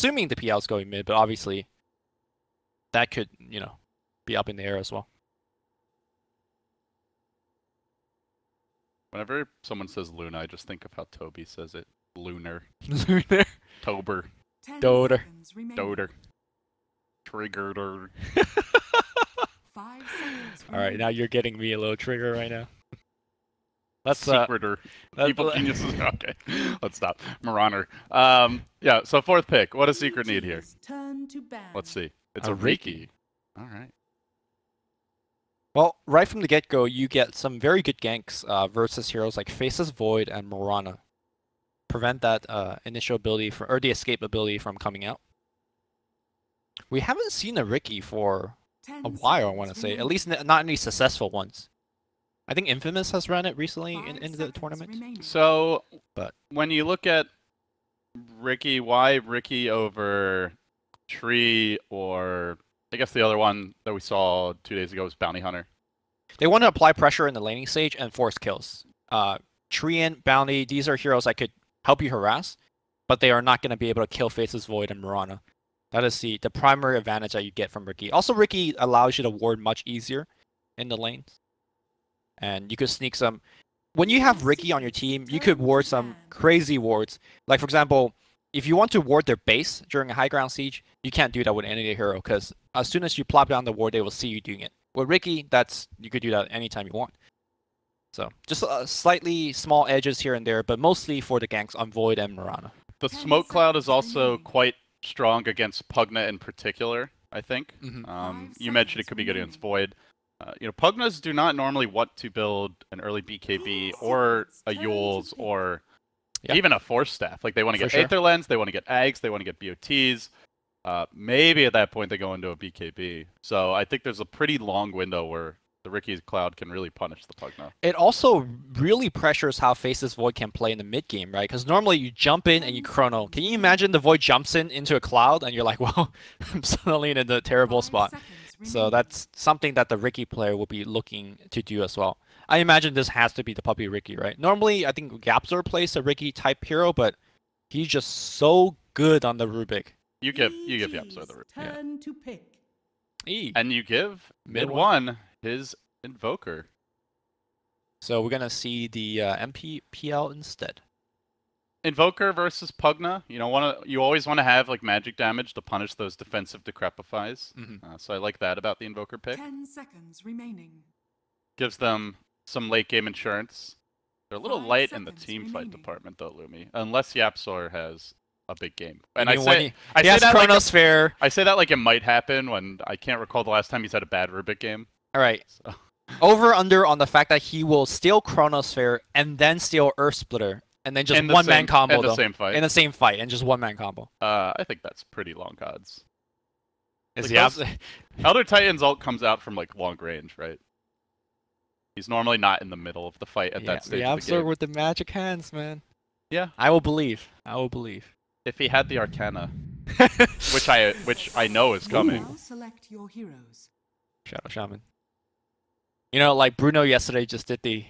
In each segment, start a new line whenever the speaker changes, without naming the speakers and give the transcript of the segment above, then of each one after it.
assuming the PL is going mid, but obviously that could, you know, be up in the air as well.
Whenever someone says Luna, I just think of how Toby says it. Lunar.
Lunar.
Tober.
Dota.
Doter. Triggered.
5 seconds.
All right, now you're getting me a little trigger right now. Let's
Secreter. People geniuses. Okay, let's stop. Marauder. Yeah. So fourth pick. What does Secret need here? Let's see. It's a Riki. All right.
Well, right from the get-go, you get some very good ganks versus heroes like Faceless Void and Morana. Prevent that initial ability or the escape ability from coming out. We haven't seen a Riki for a while, I want to say. At least not any successful ones. I think Infamous has run it recently in the tournament.
So,
but
when you look at Riki, why Riki over Tree or I guess the other one that we saw 2 days ago was Bounty Hunter?
They want to apply pressure in the laning stage and force kills. Tree and Bounty, these are heroes that could help you harass, but they are not going to be able to kill Faceless Void and Morana. That is the primary advantage that you get from Riki. Also, Riki allows you to ward much easier in the lanes. And you could sneak some... When you have Riki on your team, you could ward some crazy wards. Like, for example, if you want to ward their base during a high ground siege, you can't do that with any hero, because as soon as you plop down the ward, they will see you doing it. With Riki, you could do that anytime you want. So, just slightly small edges here and there, but mostly for the ganks on Void and Morana.
The Smoke Cloud is also quite strong against Pugna in particular, I think. You mentioned it could be good against Void. You know, Pugnas do not normally want to build an early BKB or a Yules or even a Force Staff. Like, they want to get Aether Lens, they want to get Ags, they want to get BOTs. Maybe at that point they go into a BKB. So I think there's a pretty long window where the Riki's Cloud can really punish the Pugna.
It also really pressures how Faceless Void can play in the mid game, right? Because normally you jump in and you chrono. Can you imagine the Void jumps into a cloud and you're like, well, I'm suddenly in a terrible spot. So that's something that the Riki player will be looking to do as well. I imagine this has to be the Puppey Riki, right? Normally, I think YapzOr plays a Riki type hero, but he's just so good on the Rubik.
You give YapzOr the Rubik.
Turn to pick.
And you give mid one his Invoker.
So we're gonna see the MPPL instead.
Invoker versus Pugna. You know, you always want to have like magic damage to punish those defensive Decrepifies. So I like that about the Invoker pick.
10 seconds remaining.
Gives them some late game insurance. They're a little light in the team fight department though, Lumi. Unless YapzOr has a big game. And I say that
Chronosphere.
Like I say that like it might happen when I can't recall the last time he's had a bad Rubik game.
All right.
So.
Over under on the fact that he will steal Chronosphere and then steal Earth Splitter. And then just one-man combo,
in the same fight.
In the same fight, and just one-man combo.
I think that's pretty long odds.
Like
Elder Titan's ult comes out from like long range, right? He's normally not in the middle of the fight at that stage of the game.
With the magic hands, man.
Yeah.
I will believe. I will believe.
If he had the Arcana, which I know is coming.
Now select your heroes.
Shadow Shaman. You know, like Bruno yesterday just did the...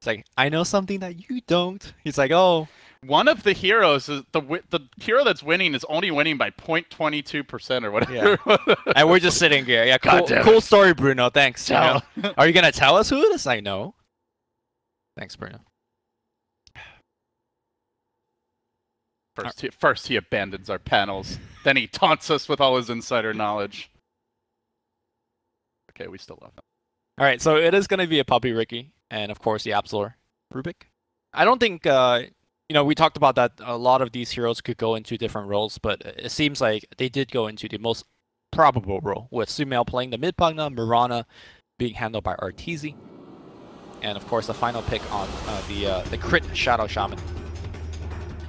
It's like, I know something that you don't. He's like, oh.
One of the heroes, the hero that's winning is only winning by 0.22% or whatever.
Yeah. And we're just sitting here. Yeah, cool story, Bruno. Thanks. You know? Are you going to tell us who it is? I know. Thanks, Bruno.
First he abandons our panels. Then he taunts us with all his insider knowledge. Okay, we still love him.
All right, so it is going to be a Puppey Riki. And of course, YapzOr Rubik. I don't think, you know, we talked about that a lot of these heroes could go into different roles, but it seems like they did go into the most probable role, with Sumail playing the mid Pugna, Morana being handled by Arteezy, and of course the final pick on the crit Shadow Shaman.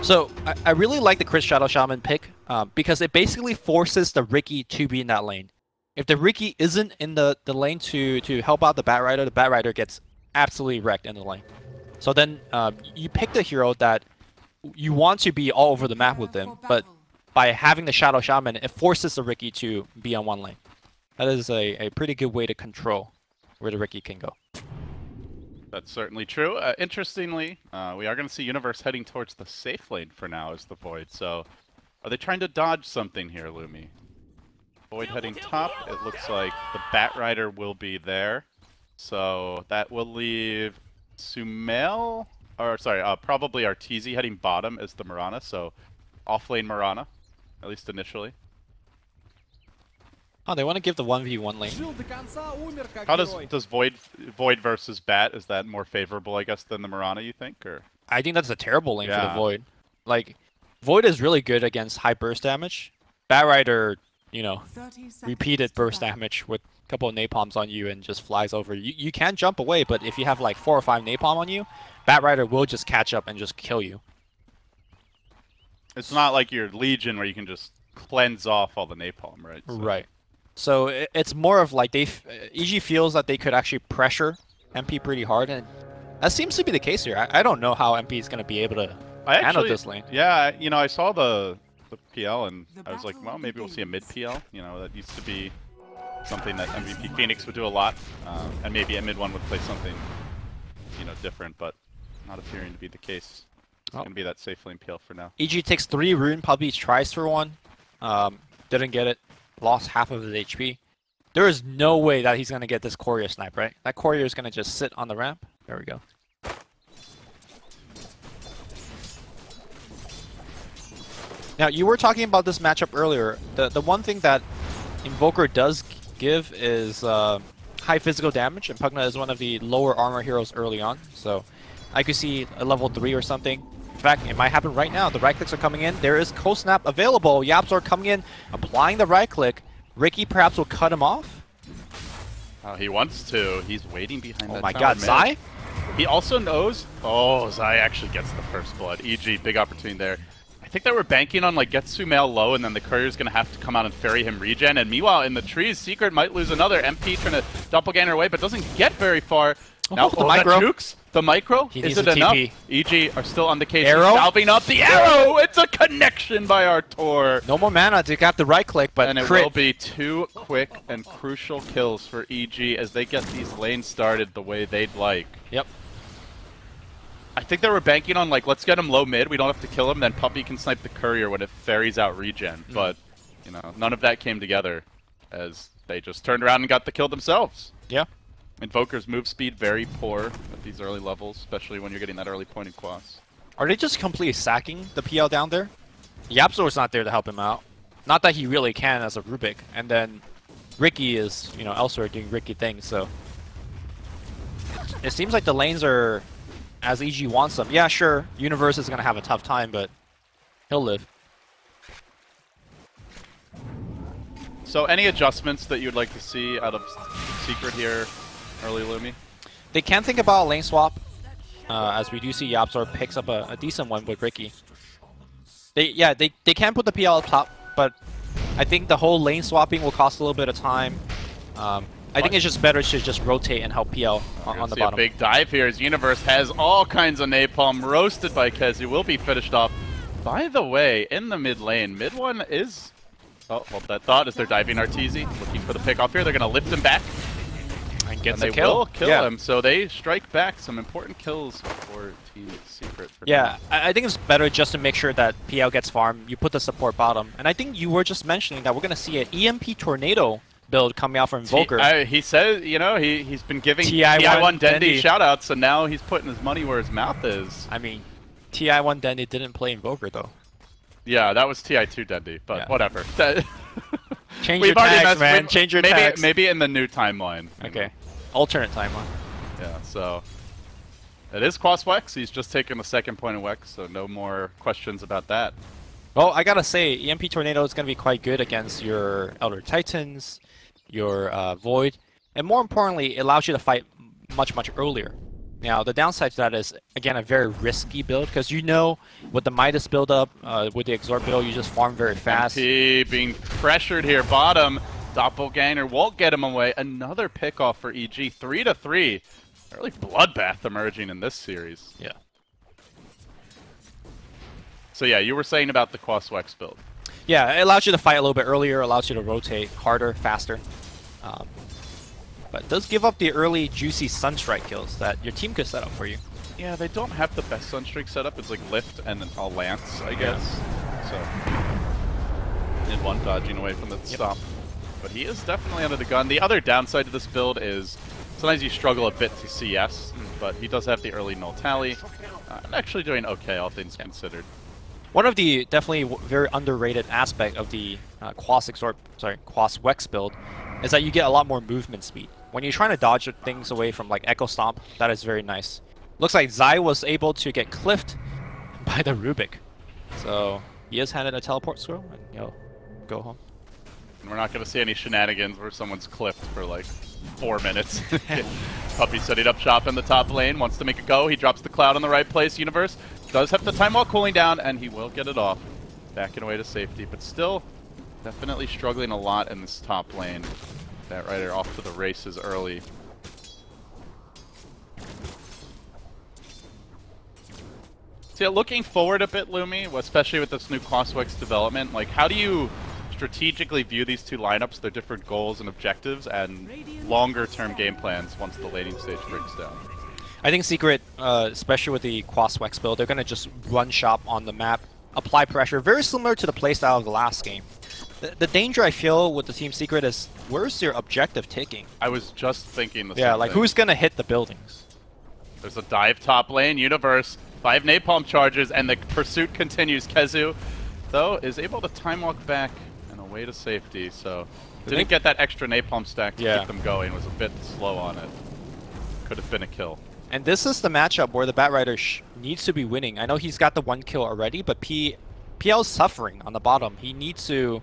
So I really like the crit Shadow Shaman pick because it basically forces the Riki to be in that lane. If the Riki isn't in the lane to help out the Batrider gets absolutely wrecked in the lane. So then you pick the hero that you want to be all over the map with them, but by having the Shadow Shaman, it forces the Riki to be on one lane. That is a pretty good way to control where the Riki can go.
That's certainly true. Interestingly, we are going to see Universe heading towards the safe lane for now as the Void. So Are they trying to dodge something here, Lumi? Void heading top. It looks like the Bat Rider will be there. So that will leave Sumail, or sorry, probably Arteezy heading bottom as the Mirana. So offlane Mirana, at least initially.
Oh, they want to give the 1v1 lane.
How does Void versus Bat, is that more favorable, I guess, than the Mirana, you think? Or
I think that's a terrible lane for the Void. Like, Void is really good against high burst damage. Bat Rider, you know, repeated burst damage with a couple of napalms on you and just flies over. You can jump away, but if you have like 4 or 5 napalm on you, Bat Rider will just catch up and just kill you.
It's not like your Legion where you can just cleanse off all the napalm, right? So.
Right. So it's more of like EG feels that they could actually pressure MP pretty hard, and that seems to be the case here. I don't know how MP is going to be able to handle this lane.
Yeah, you know, I saw the PL and I was like, well, maybe we'll see a mid PL. You know, that used to be something that MVP Phoenix would do a lot, and maybe a mid one would play something, you know, different, but not appearing to be the case. It's going to be that safe lane PL for now.
EG takes 3 rune, Puppey tries for 1, didn't get it. Lost half of his HP. There is no way that he's going to get this courier snipe, right? That courier is going to just sit on the ramp. There we go. Now, you were talking about this matchup earlier. The one thing that Invoker does give is high physical damage, and Pugna is one of the lower armor heroes early on. So I could see a level 3 or something. In fact, it might happen right now. The right clicks are coming in. There is co-snap available. YapzOr coming in, applying the right click. Ricky perhaps will cut him off.
Oh, he wants to. He's waiting behind that.
Oh my god, Zai?
He also knows. Oh, Zai actually gets the first blood. EG, big opportunity there. I think they were banking on like get Sumail low, and then the courier's gonna have to come out and ferry him regen. And meanwhile, in the trees, Secret might lose another. MP trying to doppelganger away, but doesn't get very far. Now,
the micro.
That jukes? The micro?
Is
it enough? EG are still on the case.
Arrow?
Salving up the arrow! It's a connection by Artur.
No more mana to get the right click, but
and it
crit.
will be 2 quick and crucial kills for EG as they get these lanes started the way they'd like.
Yep.
I think they were banking on like, let's get him low mid, we don't have to kill him, then Puppey can snipe the courier when it ferries out regen. But, you know, none of that came together as they just turned around and got the kill themselves.
Yeah.
Invoker's move speed very poor at these early levels, especially when you're getting that early point in quas.
Are they just completely sacking the PL down there? YapzOr's not there to help him out. Not that he really can as a Rubik. And then Ricky is, you know, elsewhere doing Ricky things, so it seems like the lanes are as EG wants them. Yeah, sure, Universe is going to have a tough time, but he'll live.
So any adjustments that you'd like to see out of Secret here, early Lumi?
They can think about a lane swap, as we do see YapzOr picks up a decent one with Ricky. They can put the PL up top, but I think the whole lane swapping will cost a little bit of time. I think it's just better to just rotate and help PL on the bottom.
A big dive here as Universe has all kinds of napalm roasted by KheZu. Will be finished off. By the way, in the mid lane, mid one is... Oh, hold that thought as they're diving Arteezy. Looking for the pick off here. They're going to lift him back.
And gets
they
a kill.
Will kill him, so they strike back. Some important kills for Team Secret.
Yeah, I think it's better just to make sure that PL gets farmed. You put the support bottom. And I think you were just mentioning that we're going to see an EMP Tornado build coming out from Invoker.
He said, you know, he's been giving TI1 Dendy shoutouts, and now he's putting his money where his mouth is.
I mean, TI1 Dendy didn't play Invoker, though.
Yeah, that was TI2 Dendy, but whatever.
Change your tags, man. Change your tags.
Maybe in the new timeline.
Okay. Alternate timeline.
Yeah, so it is Quaswex. He's just taken the second point of Wex, so no more questions about that.
Well, I gotta say, EMP Tornado is gonna be quite good against your Elder Titans, your Void, and more importantly, it allows you to fight much earlier. Now, the downside to that is, again, a very risky build, because you know, with the Midas build-up, with the Exort build, you just farm very fast.
MP being pressured here, bottom. Doppelganger won't get him away. Another pickoff for EG, 3-3. Early bloodbath emerging in this series.
Yeah.
So yeah, you were saying about the Quaswex build.
Yeah, it allows you to fight a little bit earlier, allows you to rotate harder, faster. But it does give up the early juicy Sunstrike kills that your team could set up for you.
Yeah, they don't have the best Sunstrike setup. It's like Lift and a Lance, I guess. so in one dodging away from the stomp. But he is definitely under the gun. The other downside to this build is sometimes you struggle a bit to CS, but he does have the early null tally. Actually doing okay, all things considered.
One of the definitely very underrated aspect of the Quas Wex build is that you get a lot more movement speed. When you're trying to dodge things away from like Echo Stomp, that is very nice. Looks like Zai was able to get cliffed by the Rubik. So he is handed a teleport scroll and go home.
And we're not going to see any shenanigans where someone's clipped for like 4 minutes. Puppey setting up shop in the top lane, wants to make a go. He drops the cloud in the right place. Universe does have the time while cooling down, and he will get it off. Backing away to safety, but still definitely struggling a lot in this top lane. That Rider off to the races early. So yeah, looking forward a bit, Lumi, especially with this new Crosswex development, like how do you strategically view these two lineups, their different goals and objectives, and longer-term game plans once the laning stage breaks down?
I think Secret, especially with the Quaswex build, they're going to just run shop on the map, apply pressure, very similar to the playstyle of the last game. The danger I feel with the Team Secret is, where's your objective taking?
I was just thinking the same
Yeah, like
thing.
who's going to hit the buildings?
There's a dive top lane, Universe, 5 napalm charges, and the pursuit continues. KheZu, though, is able to time walk back and away to safety, so didn't get that extra napalm stack to keep them going, was a bit slow on it. Could have been a kill.
And this is the matchup where the Batrider needs to be winning. I know he's got the 1 kill already, but PL's suffering on the bottom. He needs to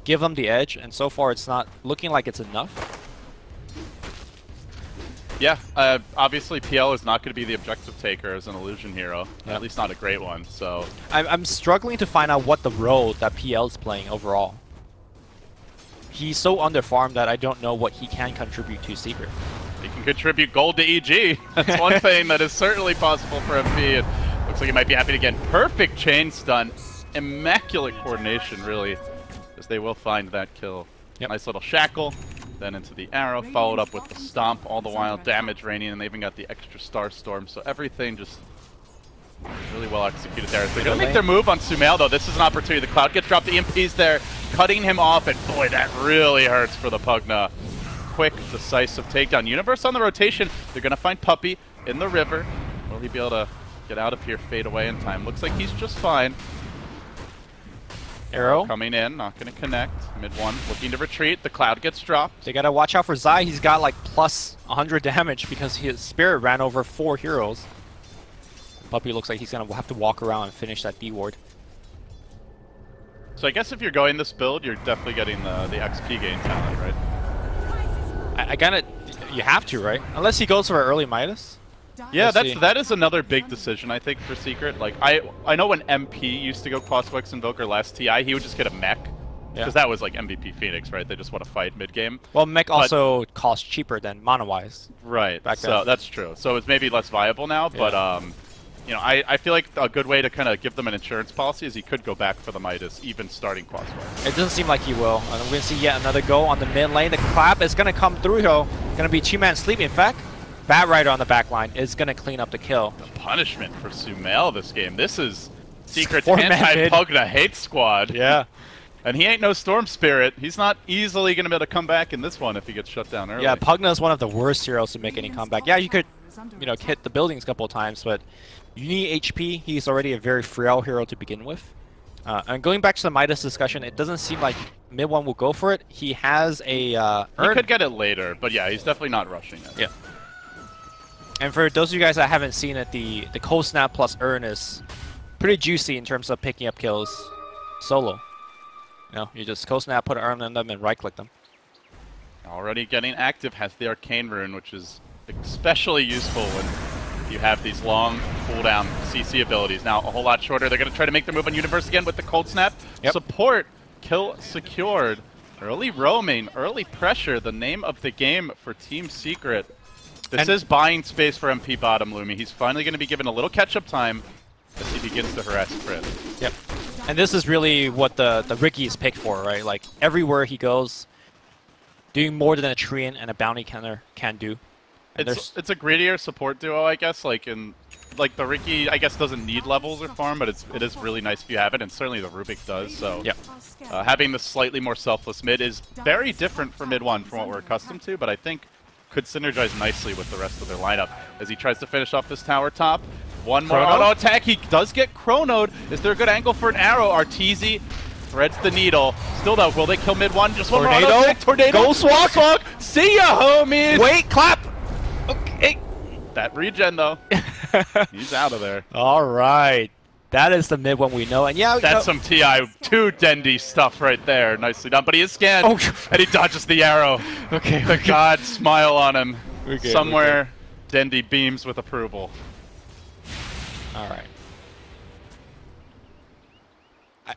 give him the edge, and so far it's not looking like it's enough.
Yeah, obviously PL is not going to be the objective taker as an illusion hero, at least not a great one, so...
I'm struggling to find out what the role that PL's playing overall. He's so underfarmed that I don't know what he can contribute to Secret.
He can contribute gold to EG. That's one thing that is certainly possible for MP. It looks like he might be happy to get perfect chain stun. Immaculate coordination, really, as they will find that kill. Nice little shackle, then into the arrow, followed up with the stomp, all the while damage raining, and they even got the extra star storm. So everything just really well executed there. They're going to make their move on Sumail, though. This is an opportunity. The cloud gets dropped, the EMP's there, cutting him off, and boy, that really hurts for the Pugna. Quick, decisive takedown. Universe on the rotation. They're going to find Puppey in the river. Will he be able to get out of here, fade away in time? Looks like he's just fine.
Arrow
coming in, not going to connect. Mid one, looking to retreat. The cloud gets dropped.
They got to watch out for Zai. He's got like plus 100 damage because his spirit ran over 4 heroes. Puppey looks like he's going to have to walk around and finish that B ward.
So I guess if you're going this build, you're definitely getting the XP gain talent, right?
I gotta, you have to, right? Unless he goes for an early Midas.
Yeah, that is another big decision, I think, for Secret. Like, I know when MP used to go Crosswex Invoker last TI, he would just get a mech. Because that was like MVP Phoenix, right? They just want to fight mid-game.
Well, mech also costs cheaper than Mono-wise.
Right, so that's true. So it's maybe less viable now, but you know, I feel like a good way to kind of give them an insurance policy is he could go back for the Midas, even starting Crosswex.
It doesn't seem like he will. And we're going to see yet another go on the mid lane. The clap is going to come through, though. Going to be 2-man sleep. In fact, Batrider on the back line is going to clean up the kill.
The punishment for Sumail this game. This is Secret's anti-Pugna hate squad.
Yeah.
And he ain't no Storm Spirit. He's not easily going to be able to come back in this one if he gets shut down early.
Yeah, Pugna is one of the worst heroes to make any comeback. Yeah, you could, you know, hit the buildings a couple of times, but you need HP. He's already a very frail hero to begin with. And going back to the Midas discussion, it doesn't seem like mid one will go for it. He has a
He could get it later, but yeah, he's definitely not rushing it.
Yeah. And for those of you guys that haven't seen it, the Cold Snap plus Urn is pretty juicy in terms of picking up kills solo. You know, you just Cold Snap, put an Urn on them, and right-click them.
Already getting active, has the Arcane Rune, which is especially useful when you have these long cooldown CC abilities. Now, a whole lot shorter. They're going to try to make their move on Universe again with the Cold Snap. Support, kill secured. Early roaming, early pressure, the name of the game for Team Secret. This is buying space for MP bottom, Lumi. He's finally going to be given a little catch-up time as he begins to harass Crit.
Yep. And this is really what the Ricky is picked for, right? Like, everywhere he goes, doing more than a Treant and a Bounty Counter can do.
It's a greedier support duo, I guess. Like, in like the Riki, I guess, doesn't need levels or farm, but it is really nice if you have it, and certainly the Rubik does. So
Yep.
Having the slightly more selfless mid is very different from mid 1 from what we're accustomed to, but I think could synergize nicely with the rest of their lineup as he tries to finish off this tower top. One more auto attack. He does get chronoed. Is there a good angle for an arrow? Arteezy threads the needle. Still though, will they kill mid 1? Just one more auto attack. Tornado.
Ghost walk.
See ya, homies.
Wait, clap. Okay.
That regen though. He's out of there.
All right. That is the mid one we know. And yeah,
that's some TI2 Dendy stuff right there. Nicely done. But he is scanned. And he dodges the arrow.
Okay.
The god smile on him.
Okay,
somewhere, Dendy beams with approval.
All right.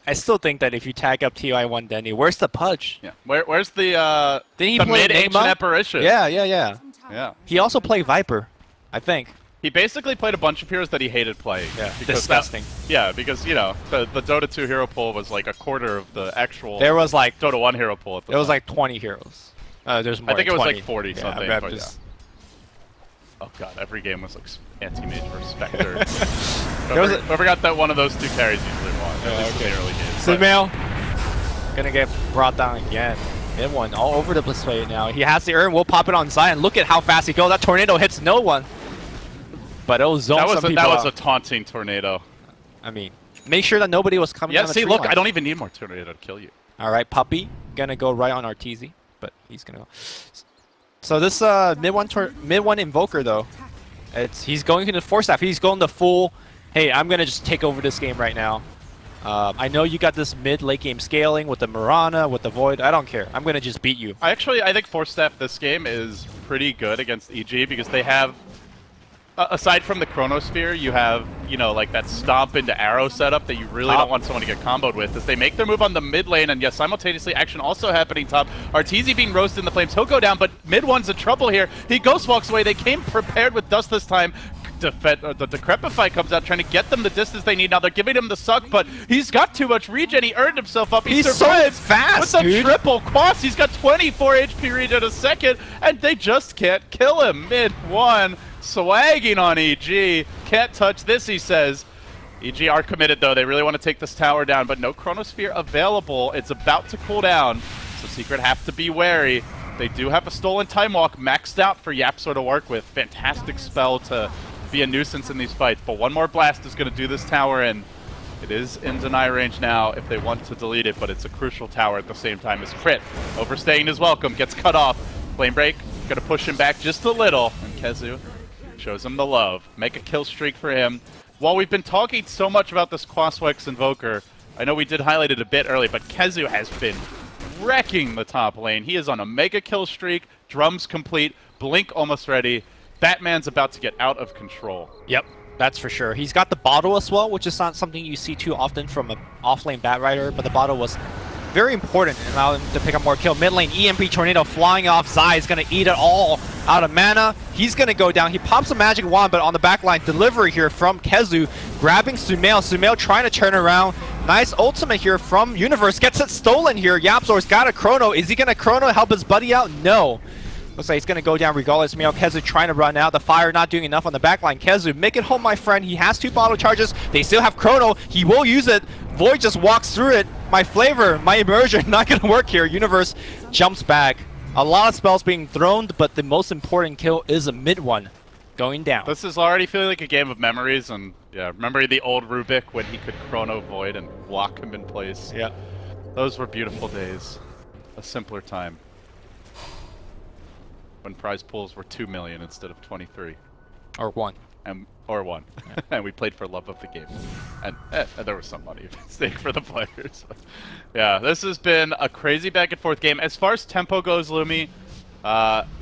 I still think that if you tag up TI1 Dendy, where's the Pudge?
Yeah. Where's the mid-ancient apparition?
Yeah.
Yeah.
He also played Viper, I think.
He basically played a bunch of heroes that he hated playing.
Yeah, disgusting.
Because, you know, the Dota 2 hero pool was like a quarter of the actual
there was like
Dota 1 hero pool at the time.
It was like 20 heroes. There's more.
I think it was
20.
like 40 something.
Yeah,
but oh god, every game was like anti-mage versus Spectre. Whoever got that one of those two carries usually won, at least in the early games.
Sumail gonna get brought down again. Mid one all over the place right now. He has the urn, we'll pop it on Zion. Look at how fast he goes. That tornado hits no one. But it'll zone some people
That was
out.
a taunting tornado.
I mean, make sure that nobody was coming down the tree
look,
line.
I don't even need more tornado to kill you.
Alright, Puppey gonna go right on Arteezy, but he's gonna go. So this mid one invoker though, he's going into Force Staff. He's going the full, hey, I'm gonna just take over this game right now. I know you got this mid-late game scaling with the Mirana, with the Void. I don't care. I'm gonna just beat you.
I think Force Staff this game is pretty good against EG because they have, aside from the Chronosphere, you have, you know, like that stomp into arrow setup that you really don't want someone to get comboed with. As they make their move on the mid lane, and yes, simultaneously action also happening top. Arteezy being roasted in the flames. He'll go down, but mid one's in trouble here. He ghost walks away. They came prepared with dust this time. The Decrepify comes out trying to get them the distance they need. Now they're giving him the suck, but he's got too much regen. He earned himself up.
He's so fast,
with the triple quas. He's got 24 HP regen a second, and they just can't kill him. Mid one. Swagging on EG. Can't touch this, he says. EG are committed, though. They really want to take this tower down, but no Chronosphere available. It's about to cool down, so Secret have to be wary. They do have a Stolen Time Walk maxed out for YapzOr to work with. Fantastic spell to be a nuisance in these fights, but one more blast is going to do this tower in. It is in deny range now if they want to delete it, but it's a crucial tower at the same time as Crit. Overstaying his welcome, gets cut off. Flame Break, going to push him back just a little, and KheZu shows him the love. Make a kill streak for him. While we've been talking so much about this Quaswex Invoker, I know we did highlight it a bit early, but KheZu has been wrecking the top lane. He is on a mega kill streak, drums complete, blink almost ready. Batman's about to get out of control.
Yep, that's for sure. He's got the bottle as well, which is not something you see too often from an off-lane Bat Rider, but the bottle was very important and allowed him to pick up more kill. Mid lane, EMP Tornado flying off. Zai is going to eat it all out of mana. He's going to go down. He pops a magic wand, but on the back line, delivery here from KheZu, grabbing Sumail. Sumail trying to turn around. Nice ultimate here from Universe. Gets it stolen here. YapzOr's got a chrono. Is he going to chrono help his buddy out? No. Looks like he's going to go down regardless. Sumail, KheZu trying to run out. The fire not doing enough on the back line. KheZu, make it home, my friend. He has 2 bottle charges. They still have chrono. He will use it. Void just walks through it. My flavor, my immersion, not going to work here. Universe jumps back. A lot of spells being thrown, but the most important kill is a mid one going down.
This is already feeling like a game of memories, and yeah, remember the old Rubik when he could chrono Void and lock him in place?
Yeah.
Those were beautiful days. A simpler time. When prize pools were 2 million instead of 23.
Or 1.
Or 1. Yeah. And we played for love of the game. And there was some money at stake for the players. Yeah, this has been a crazy back and forth game. As far as tempo goes, Lumi,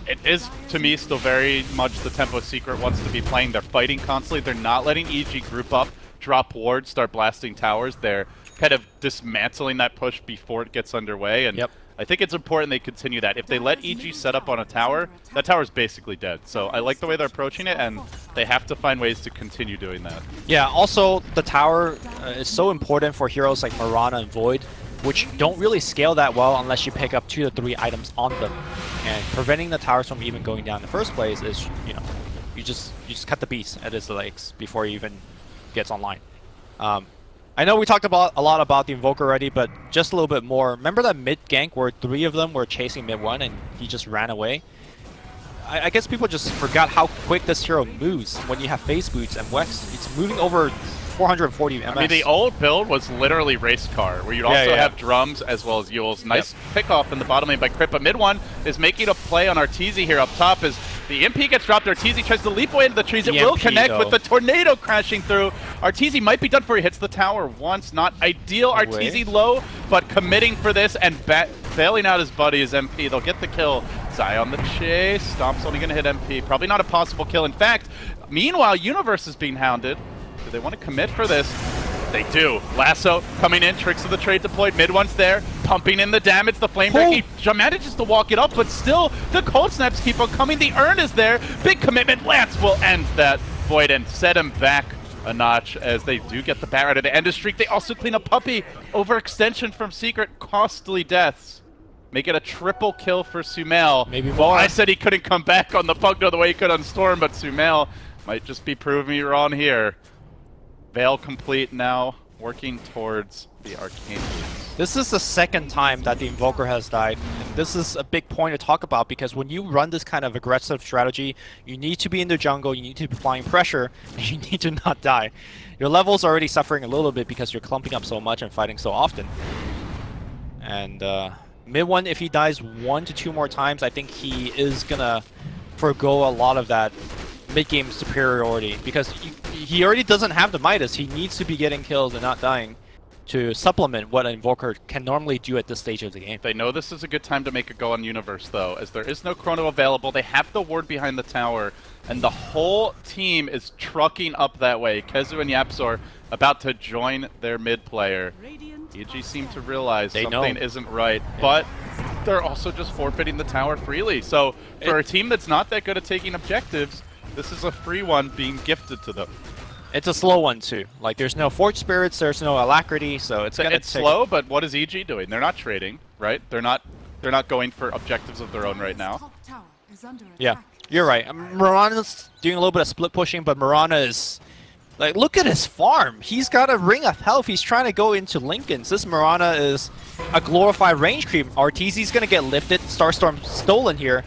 it is, to me, still very much the tempo Secret wants to be playing. They're fighting constantly. They're not letting EG group up, drop wards, start blasting towers. They're kind of dismantling that push before it gets underway. And I think it's important they continue that. If they let EG set up on a tower, that tower's basically dead. So I like the way they're approaching it, and they have to find ways to continue doing that.
Yeah, also the tower is so important for heroes like Mirana and Void, which don't really scale that well unless you pick up 2 to 3 items on them. And preventing the towers from even going down in the first place is, you know, you just cut the beast at his legs before he even gets online. I know we talked about a lot about the Invoker already, but just a little bit more. Remember that mid gank where 3 of them were chasing mid 1 and he just ran away? I guess people just forgot how quick this hero moves when you have phase boots and Wex. It's moving over 440 MS.
I mean, the old build was literally race car, where you'd also have drums as well as Yules. Nice pick-off in the bottom lane by Crit, but mid 1 is making a play on Arteezy here up top as the MP gets dropped. Arteezy tries to leap away into the trees. It will connect with the tornado crashing through. Arteezy might be done for. He hits the tower once. Not ideal. Arteezy low, but committing for this and bailing out his buddy, his MP. They'll get the kill. Zai on the chase. Stomp's only going to hit MP. Probably not a possible kill. In fact, meanwhile, Universe is being hounded. Do they want to commit for this? They do. Lasso coming in, Tricks of the Trade deployed, mid 1's there, pumping in the damage, the Flame Break, he manages to walk it up, but still, the Cold Snaps keep on coming, the Urn is there, big commitment, Lance will end that Void and set him back a notch as they do get the bat right at the end of streak. They also clean up Puppey, overextension from Secret, costly deaths. Make it a triple kill for Sumail.
Maybe more.
I said he couldn't come back on the Pugno the way he could on Storm, but Sumail might just be proving me wrong here. Veil complete now, working towards the Arcane Boots.
This is the second time that the Invoker has died. And this is a big point to talk about because when you run this kind of aggressive strategy, you need to be in the jungle, you need to be applying pressure, and you need to not die. Your level's already suffering a little bit because you're clumping up so much and fighting so often. And mid 1, if he dies 1 to 2 more times, I think he is gonna forgo a lot of that mid-game superiority because he already doesn't have the Midas. He needs to be getting kills and not dying to supplement what an Invoker can normally do at this stage of the game.
They know this is a good time to make a go on Universe, though, as there is no Chrono available. They have the ward behind the tower, and the whole team is trucking up that way. KheZu and YapzOr about to join their mid player. EG seem to realize something isn't right, but they're also just forfeiting the tower freely. So for a team that's not that good at taking objectives, this is a free one being gifted to them.
It's a slow one too. Like there's no Forge Spirits, there's no Alacrity, so it's gonna
slow. But what is EG doing? They're not trading, right? They're not going for objectives of their own right now.
Yeah, you're right. Mirana's doing a little bit of split pushing, but Mirana is like, look at his farm. He's got a ring of health. He's trying to go into Lincoln's. This Mirana is a glorified range creep. Arteezy's gonna get lifted. Starstorm stolen here.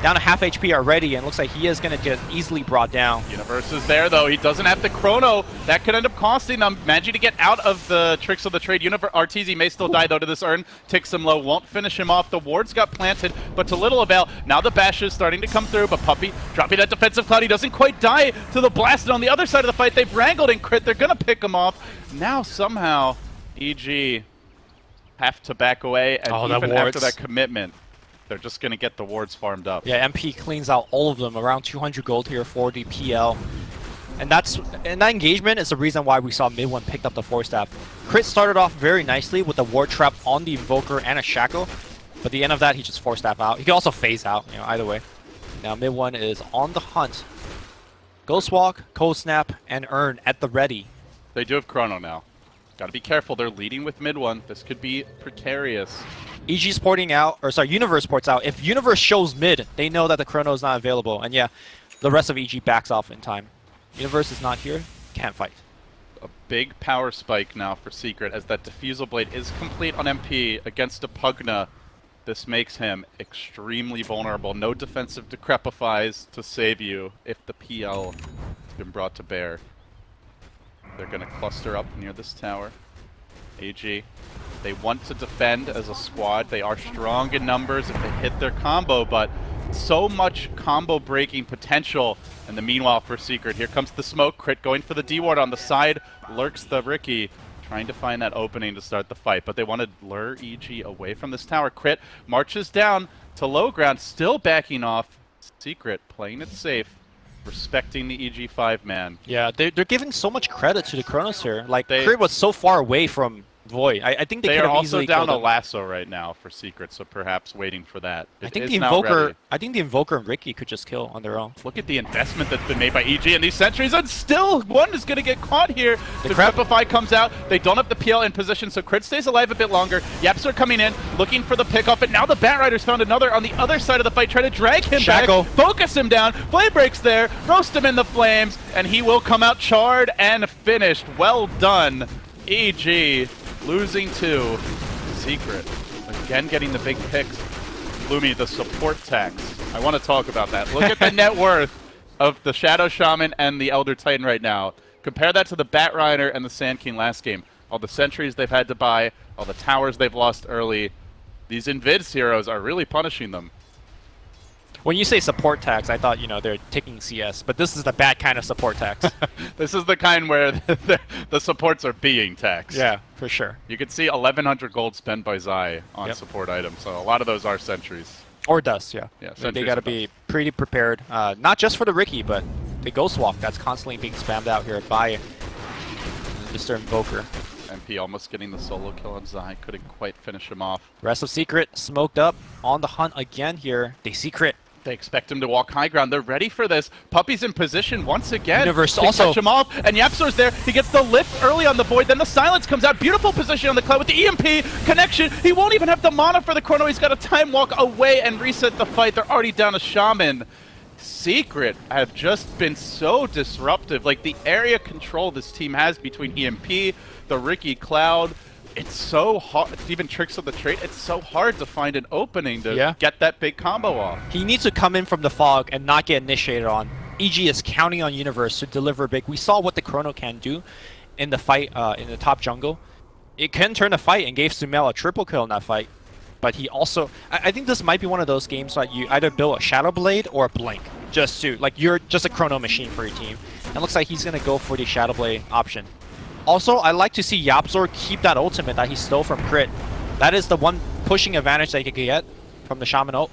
Down to half HP already, and looks like he is going to get easily brought down.
Universe is there, though. He doesn't have the Chrono. That could end up costing them. Managing to get out of the Tricks of the Trade. Arteezy may still die, though, to this Urn. Ticks him low, won't finish him off. The wards got planted, but to little avail. Now the bash is starting to come through, but Puppey dropping that defensive cloud. He doesn't quite die to the blast. And on the other side of the fight, they've wrangled and Crit. They're going to pick him off. Now, somehow, EG have to back away, and even after that commitment, they're just going to get the wards farmed up.
Yeah, MP cleans out all of them, around 200 gold here for the PL. And that engagement is the reason why we saw mid 1 picked up the 4-staff. Crit started off very nicely with the ward trap on the Invoker and a Shackle, but at the end of that, he just 4-staff out. He can also phase out, you know, either way. Now mid 1 is on the hunt. Ghost Walk, Cold Snap, and Urn at the ready.
They do have Chrono now. Got to be careful. They're leading with mid 1. This could be precarious.
EG's porting out, or sorry, Universe ports out. If Universe shows mid, they know that the Chrono is not available. And yeah, the rest of EG backs off in time. Universe is not here, can't fight.
A big power spike now for Secret as that Diffusal Blade is complete on MP against a Pugna. This makes him extremely vulnerable. No defensive Decrepifies to save you if the PL has been brought to bear. They're going to cluster up near this tower. AG, they want to defend as a squad. They are strong in numbers if they hit their combo, but so much combo breaking potential. And the meanwhile for Secret, here comes the smoke. Crit going for the D-ward on the side. Lurks the Ricky, trying to find that opening to start the fight. But they want to lure EG away from this tower. Crit marches down to low ground, still backing off. Secret playing it safe, respecting the EG5 man.
Yeah, they're giving so much credit to the Chronos here. Like, Crit was so far away from Void. I think they
They
could
are
have
also
easily
down a
killed him.
lasso right now for Secret, so perhaps waiting for that.
I
It
think
is
the
not
Invoker.
ready.
I think the Invoker and Ricky could just kill on their own.
Look at the investment that's been made by EG and these sentries, and still one is going to get caught here. The
crab-
Crepify comes out. They don't have the PL in position, so Crit stays alive a bit longer. YapzOr coming in, looking for the pickoff, and now the Batrider's found another on the other side of the fight, trying to drag him
Shackle.
back, focus him down. Flame breaks there, roast him in the flames, and he will come out charred and finished. Well done, EG, losing to Secret. Again, getting the big picks. Lumi, the support tax. I want to talk about that. Look at the net worth of the Shadow Shaman and the Elder Titan right now. Compare that to the Batrider and the Sand King last game. All the sentries they've had to buy, all the towers they've lost early. These Invids heroes are really punishing them.
When you say support tax, I thought, you know, they're taking CS, but this is the bad kind of support tax.
This is the kind where the supports are being taxed.
Yeah, for sure.
You can see 1,100 gold spent by Zai on support items, so a lot of those are sentries.
Or dust, yeah.
Yeah,
So they
sentries
got to
and
be pretty prepared, not just for the Ricky, but the Ghost Walk that's constantly being spammed out here by Mr. Invoker.
MP almost getting the solo kill on Zai, couldn't quite finish him off.
Rest of Secret smoked up on the hunt again here. They Secret.
They expect him to walk high ground. They're ready for this. Puppey's in position once again.
Universe
They
also
catch him off, and YapzOr's there. He gets the lift early on the Void. Then the silence comes out. Beautiful position on the Cloud with the EMP connection. He won't even have the mana for the Chrono. He's got to time walk away and reset the fight. They're already down a Shaman. Secret have just been so disruptive. Like the area control this team has between EMP, the Ricky Cloud. It's so hard, even tricks of the trait, it's so hard to find an opening to get that big combo off.
He needs to come in from the fog and not get initiated on. EG is counting on Universe to deliver big. We saw what the Chrono can do in the fight in the top jungle. It can turn a fight and gave Sumail a triple kill in that fight. But he also, I think this might be one of those games that you either build a Shadow Blade or a Blink. Just to, like, you're just a Chrono machine for your team. And it looks like he's going to go for the Shadow Blade option. Also, I like to see YapzOr keep that ultimate that he stole from Crit. That is the one pushing advantage that he could get from the Shaman ult.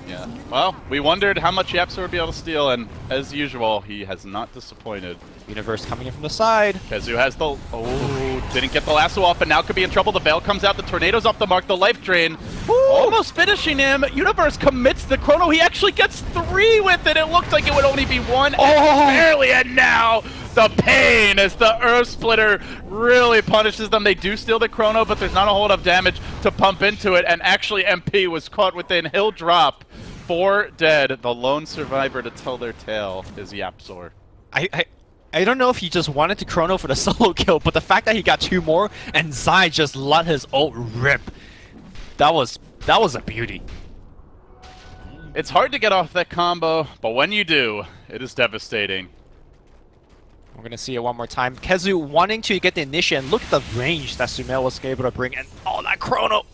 Yeah, well, we wondered how much YapzOr would be able to steal, and as usual, he has not disappointed.
Universe coming in from the side.
KheZu has the... Oh, didn't get the lasso off, and now could be in trouble. The Veil comes out, the Tornado's off the mark, the Life Drain. Almost finishing him. Universe commits the Chrono. He actually gets 3 with it. It looked like it would only be 1, barely, and now... The pain as the Earth Splitter really punishes them. They do steal the Chrono, but there's not a whole lot of damage to pump into it. And actually, MP was caught within. He'll drop. 4 dead. The lone survivor to tell their tale is YapzOr.
I don't know if he just wanted to Chrono for the solo kill, but the fact that he got 2 more and Zai just let his ult rip, that was a beauty.
It's hard to get off that combo, but when you do, it is devastating.
We're going to see it one more time. KheZu wanting to get the initiate, and look at the range that Sumail was able to bring, and oh, that Chrono!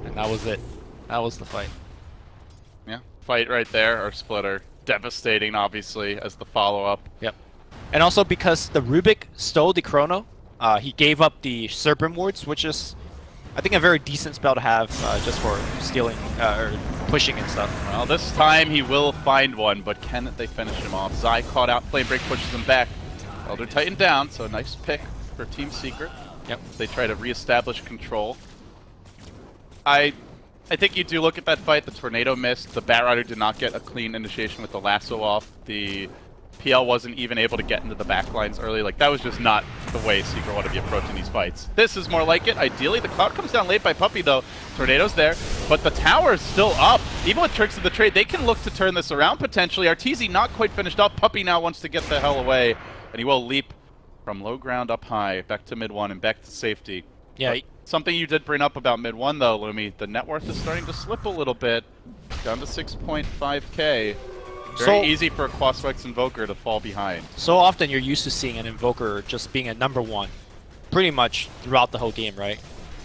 And that was it. That was the fight.
Yeah, fight right there, our splitter. Devastating, obviously, as the follow-up.
Yep. And also because the Rubik stole the Chrono, he gave up the Serpent Wards, which is, I think, a very decent spell to have just for stealing, or pushing and stuff.
Well, this time he will find one, but can they finish him off? Zai caught out, Flame Break pushes him back. Elder Titan down, so a nice pick for Team Secret.
Yep.
They try to reestablish control. I think you do look at that fight, the Tornado missed, the Batrider did not get a clean initiation with the lasso off, the PL wasn't even able to get into the backlines early. Like, that was just not the way Secret want to be approaching these fights. This is more like it. Ideally, the Cloud comes down late by Puppey, though. Tornado's there, but the tower is still up. Even with tricks of the trade, they can look to turn this around, potentially. Arteezy not quite finished up. Puppey now wants to get the hell away, and he will leap from low ground up high, back to mid 1, and back to safety.
Yeah.
But something you did bring up about mid 1, though, Lumi, the net worth is starting to slip a little bit, down to 6.5k. Very easy for a Quaswex Invoker to fall behind.
So often you're used to seeing an Invoker just being a #1, pretty much throughout the whole game, right?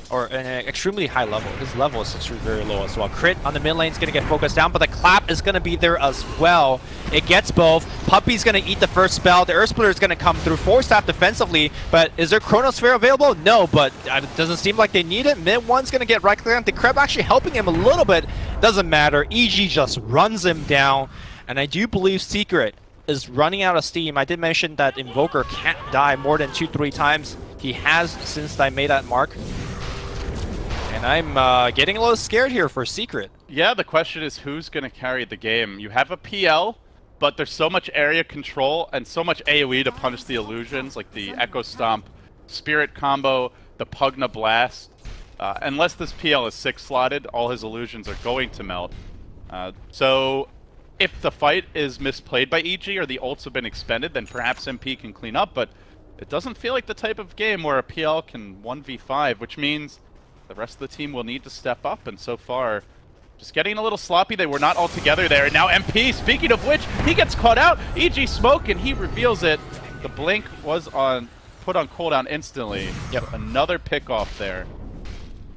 Or an extremely high level. His level is actually very low as well. Crit on the mid lane is going to get focused down, but the clap is going to be there as well. It gets both. Puppey's going to eat the first spell. The Earth Splitter is going to come through. 4-staff defensively, but is there Chronosphere available? No, but it doesn't seem like they need it. Mid 1's going to get right click. The Crab actually helping him a little bit. Doesn't matter. EG just runs him down. And I do believe Secret is running out of steam. I did mention that Invoker can't die more than 2-3 times. He has since I made that mark. And I'm getting a little scared here for Secret.
Yeah, the question is who's going to carry the game. You have a PL, but there's so much area control and so much AoE to punish the illusions, like the Echo Stomp, Spirit combo, the Pugna Blast. Unless this PL is 6-slotted, all his illusions are going to melt. So if the fight is misplayed by EG or the ults have been expended, then perhaps MP can clean up, but it doesn't feel like the type of game where a PL can 1v5, which means the rest of the team will need to step up, and so far, just getting a little sloppy. They were not all together there, and now MP, speaking of which, he gets caught out. EG smoke, and he reveals it. The blink was put on cooldown instantly.
Yep.
Another pick off there.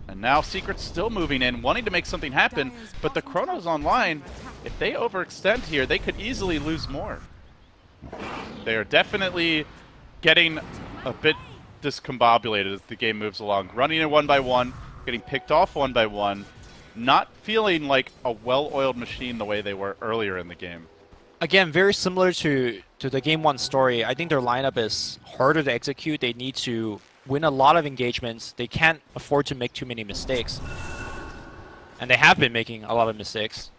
And now Secret's still moving in, wanting to make something happen, but the Chrono's online. If they overextend here, they could easily lose more. They are definitely getting a bit discombobulated as the game moves along. Running in 1-by-1, getting picked off 1-by-1, not feeling like a well-oiled machine the way they were earlier in the game.
Again, very similar to the Game 1 story. I think their lineup is harder to execute. They need to win a lot of engagements. They can't afford to make too many mistakes. And they have been making a lot of mistakes.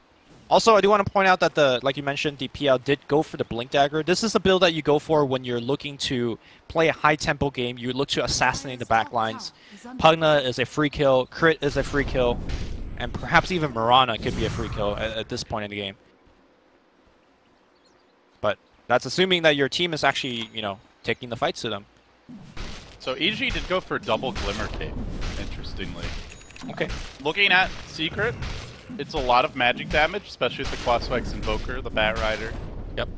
Also, I do want to point out that like you mentioned, the PL did go for the Blink Dagger. This is a build that you go for when you're looking to play a high-tempo game. You look to assassinate the backlines. Pugna is a free kill, Crit is a free kill, and perhaps even Mirana could be a free kill at this point in the game. But that's assuming that your team is actually, you know, taking the fights to them.
So EG did go for double Glimmer Cape, interestingly.
Okay.
Looking at Secret, it's a lot of magic damage, especially with the Quaswex Invoker, the Bat Rider.
Yep.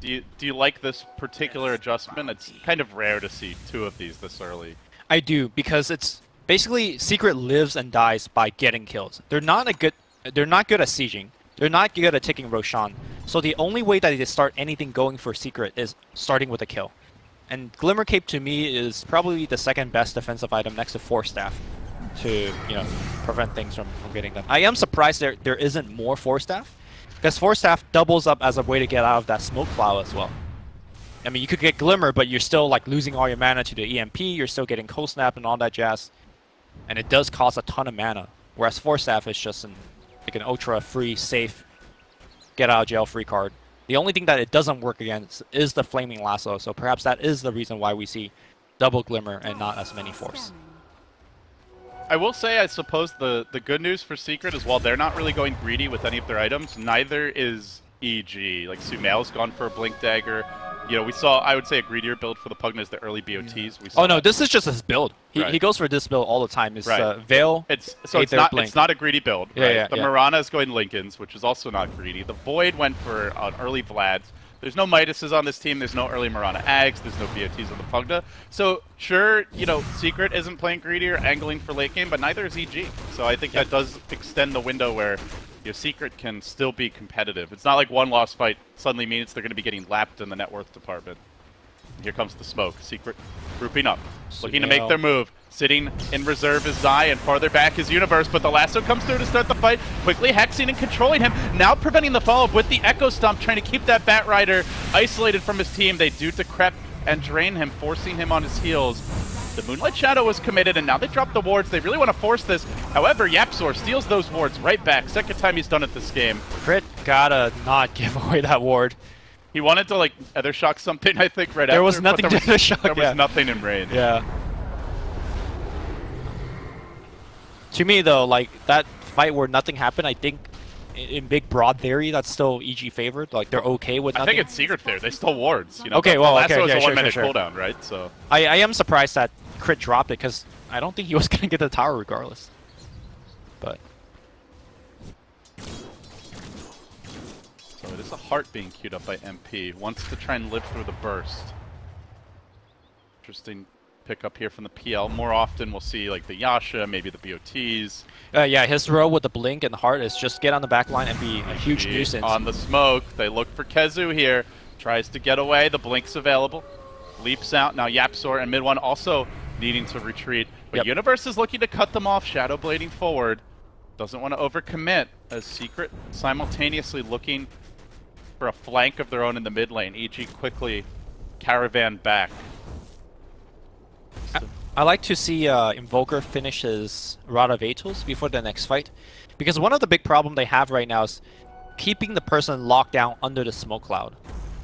Do you like this particular adjustment? It's kind of rare to see two of these this early.
I do, because it's basically Secret lives and dies by getting kills. They're not good at sieging. They're not good at taking Roshan. So the only way that they start anything going for Secret is starting with a kill. And Glimmer Cape to me is probably the second best defensive item next to Force Staff to, you know, prevent things from getting them. I am surprised there isn't more Force Staff, because Force Staff doubles up as a way to get out of that smoke cloud as well. I mean, you could get Glimmer, but you're still like losing all your mana to the EMP, you're still getting Cold Snap and all that jazz. And it does cost a ton of mana, whereas Force Staff is just like an ultra free, safe, get out of jail free card. The only thing that it doesn't work against is the Flaming Lasso, so perhaps that is the reason why we see double Glimmer and not as many Force.
I will say, I suppose the good news for Secret is while they're not really going greedy with any of their items, neither is EG. Like, Sumail's gone for a Blink Dagger. You know, we saw, I would say, a greedier build for the Pugna is the early BOTs. We saw
oh no, this is just his build. He goes for this build all the time. It's Veil.
It's not a greedy build.
Yeah,
right?
yeah,
the Mirana is going Linken's, which is also not greedy. The Void went for an early Vlad's. There's no Midases on this team. There's no early Mirana Ags. There's no BOTs on the Pugna. So sure, you know, Secret isn't playing greedy or angling for late game, but neither is EG. So I think that does extend the window where your Secret can still be competitive. It's not like one lost fight suddenly means they're going to be getting lapped in the net worth department. Here comes the smoke. Secret grouping up, looking to make their move. Sitting in reserve is Zai, and farther back is Universe, but the lasso comes through to start the fight, quickly hexing and controlling him, now preventing the follow-up with the Echo Stomp, trying to keep that Bat Rider isolated from his team. They do decrep and drain him, forcing him on his heels. The Moonlight Shadow was committed, and now they drop the wards. They really want to force this. However, YapzOr steals those wards right back. Second time he's done it this game.
Crit gotta not give away that ward.
He wanted to, like, Ether Shock something, I think, right after.
There was nothing to Ether Shock.
There was nothing in range.
Yeah. To me, though, like, that fight where nothing happened, I think, in big broad theory, that's still EG favored. Like, they're okay with nothing.
I think it's Secret fair. They stole wards. You know,
okay, well,
okay,
yeah,
a one-minute
sure.
cooldown, right? So
I am surprised that Crit dropped it, because I don't think he was going to get the tower regardless. But
so it is a heart being queued up by MP. Wants to try and live through the burst. Interesting pick up here from the PL. More often we'll see like the Yasha, maybe the BOTs.
Yeah, his row with the blink and the heart is just get on the back line and be a huge nuisance.
On the smoke, they look for KheZu here. Tries to get away, the blink's available. Leaps out, now YapzOr and mid one also needing to retreat. But Universe is looking to cut them off, shadow blading forward. Doesn't want to overcommit as Secret simultaneously looking for a flank of their own in the mid lane. EG quickly caravan back. interesting.
I like to see Invoker finish his Rod of Atos before the next fight, because one of the big problems they have right now is keeping the person locked down under the smoke cloud.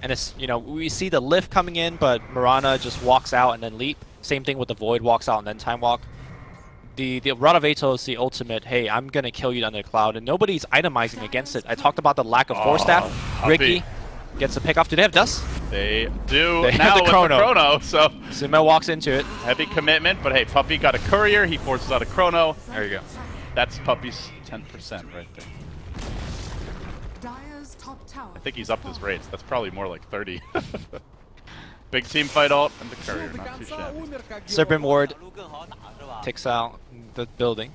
And it's, you know, we see the lift coming in, but Mirana just walks out and then leap. Same thing with the Void, walks out and then time walk. The Rod of Atos, the ultimate, hey, I'm gonna kill you under the cloud, and nobody's itemizing against it. I talked about the lack of Force Staff. Ricky gets a pick off. Do they have Dust?
They do.
They
now
have the Chrono.
with the Chrono, so
Sumo walks into it.
heavy commitment, but hey, Puppey got a courier. He forces out a Chrono.
There you go.
That's Puppey's 10% right there.
Dire's top tower.
I think he's upped his rates. That's probably more like 30. Big team fight ult and the courier, not too shabby.
Serpent Ward takes out the building.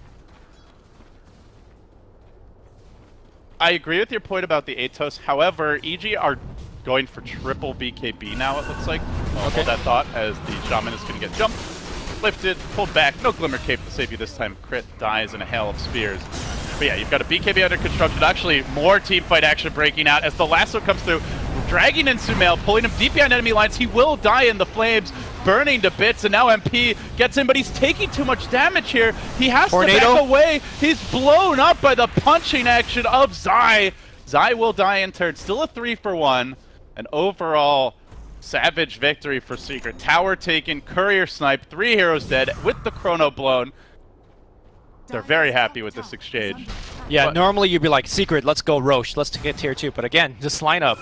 I agree with your point about the Atos. However, EG are going for triple BKB now, it looks like. Hold that thought, as the Shaman is going to get jumped, lifted, pulled back. No Glimmer Cape to save you this time. Crit dies in a hail of spears. But yeah, you've got a BKB under construction. Actually, more team fight action breaking out as the lasso comes through, dragging in Sumail, pulling him deep behind enemy lines. He will die in the flames, burning to bits, and now MP gets in, but he's taking too much damage here. He has to back away. He's blown up by the punching action of Zai. Zai will die in turn. Still a 3-for-1. An overall savage victory for Secret. Tower taken, courier sniped, 3 heroes dead with the Chrono blown. They're very happy with this exchange.
Yeah, normally you'd be like, Secret, let's go Roche, let's get tier 2. But again, this lineup,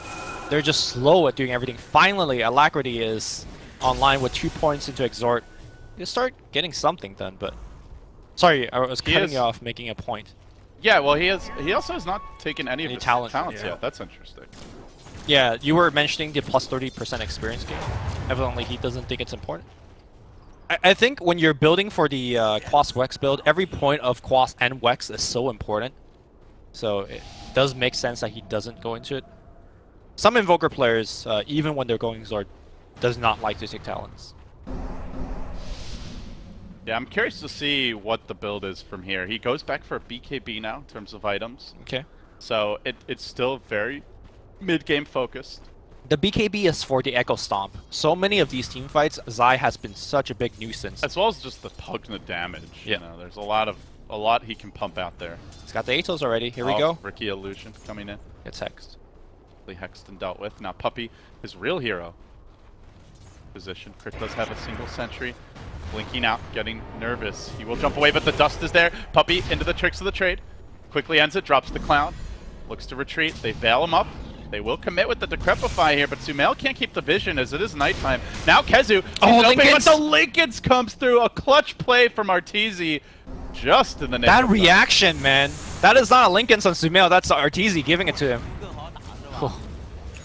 they're just slow at doing everything. Finally, Alacrity is online with 2 points into Exhort. You start getting something done, but... Sorry, I was cutting you off making a point.
Yeah, well, he also has not taken any of his talents yet. That's interesting.
Yeah, you were mentioning the plus 30% experience gain. Evidently, he doesn't think it's important. I think when you're building for the Quas Wex build, every point of Quas and Wex is so important. So it does make sense that he doesn't go into it. Some Invoker players, even when they're going Zord, does not like to take talents.
Yeah, I'm curious to see what the build is from here. He goes back for a BKB now in terms of items.
Okay.
So it's still very mid-game focused.
The BKB is for the Echo Stomp. So many of these team fights, Zai has been such a big nuisance.
As well as just the Pugna damage.
Yeah.
You know, there's a lot he can pump out there.
He's got the Atos already. Here we go.
Ricky Illusion coming in.
Gets hexed.
Hexed and dealt with. Now Puppey, his real hero. Position. Crit does have a single sentry. Blinking out, getting nervous. He will jump away, but the dust is there. Puppey into the tricks of the trade. Quickly ends it, drops the clown. Looks to retreat. They veil him up. They will commit with the Decrepify here, but Sumail can't keep the vision as it is nighttime. Now KheZu, but the Lincolns comes through. A clutch play from Arteezy just in the nick.
That reaction, man. That is not a Lincoln's on Sumail. That's Arteezy giving it to him.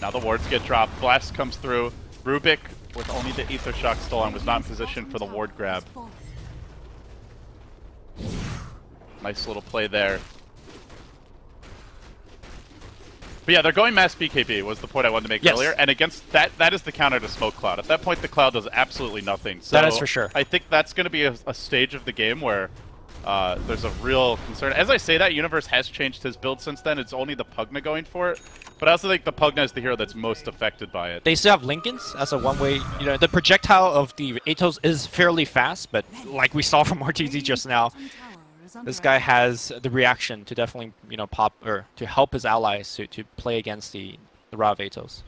Now the wards get dropped. Blast comes through. Rubik, with only the Ether Shock still on, was not in position for the ward grab. Nice little play there. But yeah, they're going mass BKB was the point I wanted to make earlier. And against that is the counter to Smoke Cloud. At that point, the Cloud does absolutely nothing. So
that is for sure.
I think that's going to be a stage of the game where there's a real concern. As I say that, Universe has changed his build since then. It's only the Pugna going for it. But I also think the Pugna is the hero that's most affected by it.
They still have Lincolns as a one-way. You know, the projectile of the Atos is fairly fast, but like we saw from Arteezy just now, this guy has the reaction to definitely, you know, pop or to help his allies to play against the Rod of Atos.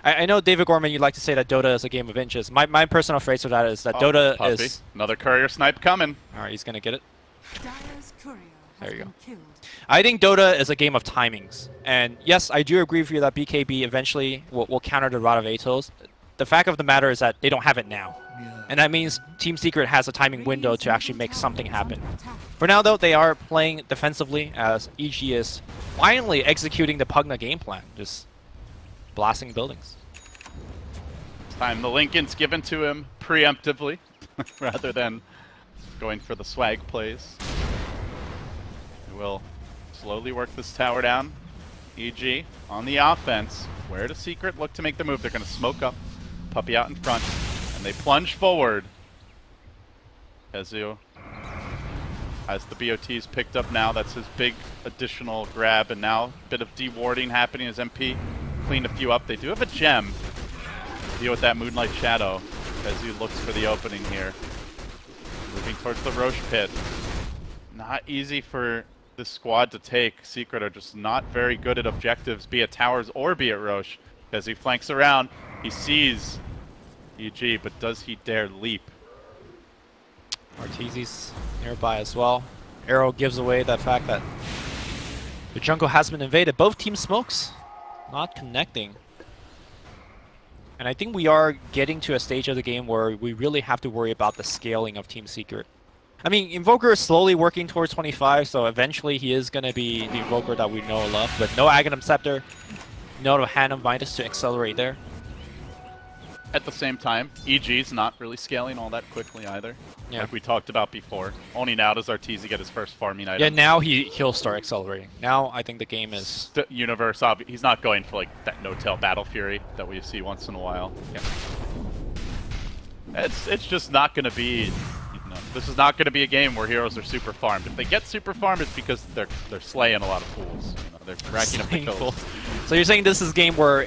I know, David Gorman, you'd like to say that Dota is a game of inches. My personal phrase for that is that Dota
Puppey.
is...
Another courier snipe coming.
All right, he's going to get it. There you go.
Killed.
I think Dota is a game of timings. And yes, I do agree with you that BKB eventually will counter the Rod of Atos. The fact of the matter is that they don't have it now. And that means Team Secret has a timing window to actually make something happen. For now, though, they are playing defensively as EG is finally executing the Pugna game plan, just blasting buildings.
This time the Lincoln's given to him preemptively, rather than going for the swag plays. He will slowly work this tower down. EG on the offense. Where does Secret look to make the move? They're going to smoke up. Puppey out in front. And they plunge forward. KheZu has the BOTs picked up now. That's his big additional grab. And now a bit of dewarding happening as MP cleaned a few up. They do have a gem to deal with that Moonlight Shadow. KheZu looks for the opening here. Moving towards the Roche pit. Not easy for this squad to take. Secret are just not very good at objectives, be it towers or be it Roche. As he flanks around, he sees EG, but does he dare leap?
Arteezy's nearby as well. Arrow gives away that fact that the jungle has been invaded. Both team smokes not connecting. And I think we are getting to a stage of the game where we really have to worry about the scaling of Team Secret. I mean, Invoker is slowly working towards 25, so eventually he is going to be the Invoker that we know and love. But no Aghanim Scepter, no Hand of Midas to accelerate there.
At the same time, EG's not really scaling all that quickly either, like we talked about before. Only now does Arteezy get his first farming item.
Yeah, now he'll start accelerating. Now I think the game is...
Universe, he's not going for like that no-tail Battle Fury that we see once in a while. Yeah. It's just not going to be... this is not going to be a game where heroes are super farmed. If they get super farmed, it's because they're slaying a lot of fools. They're racking up the kills.
So you're saying this is a game where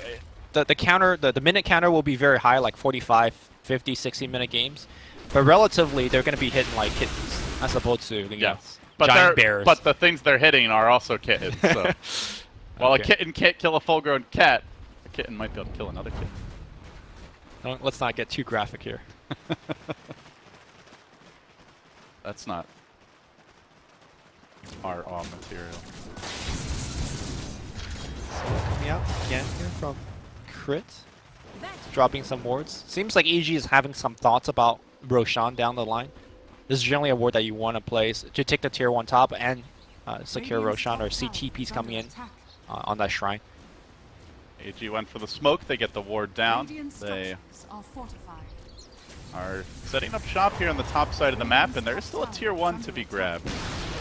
the minute counter will be very high, like 45, 50, 60-minute games, but relatively they're going to be hitting like kittens as opposed to giant bears.
But the things they're hitting are also kittens. So while a kitten can't kill a full-grown cat, a kitten might be able to kill another kitten.
Let's not get too graphic here.
That's not our raw material.
So coming out again here from Crit, dropping some wards. Seems like EG is having some thoughts about Roshan down the line. This is generally a ward that you want to place to take the tier 1 top and secure Roshan or see TPs coming in on that shrine.
AG went for the smoke, they get the ward down. They are setting up shop here on the top side of the map, and there is still a tier 1 to be grabbed.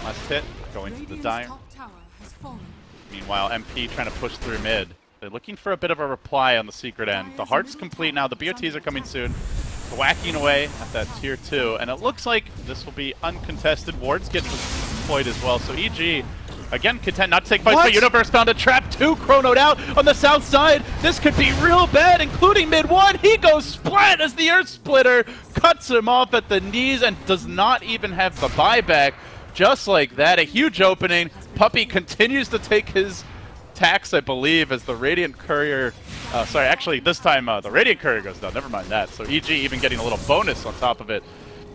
Last hit, going to the Dire. Meanwhile, MP trying to push through mid. They're looking for a bit of a reply on the secret end. The heart's complete now, the BOTs are coming soon. Whacking away at that tier 2, and it looks like this will be uncontested. Wards get deployed as well, so EG again content not to take fights, but Universe found a trap, 2 chronoed out on the south side. This could be real bad, including mid 1. He goes splat as the Earth Splitter cuts him off at the knees and does not even have the buyback. Just like that, a huge opening. Puppey continues to take his tax, I believe, as the Radiant Courier... sorry, actually, this time the Radiant Courier goes down. Never mind that. So EG even getting a little bonus on top of it.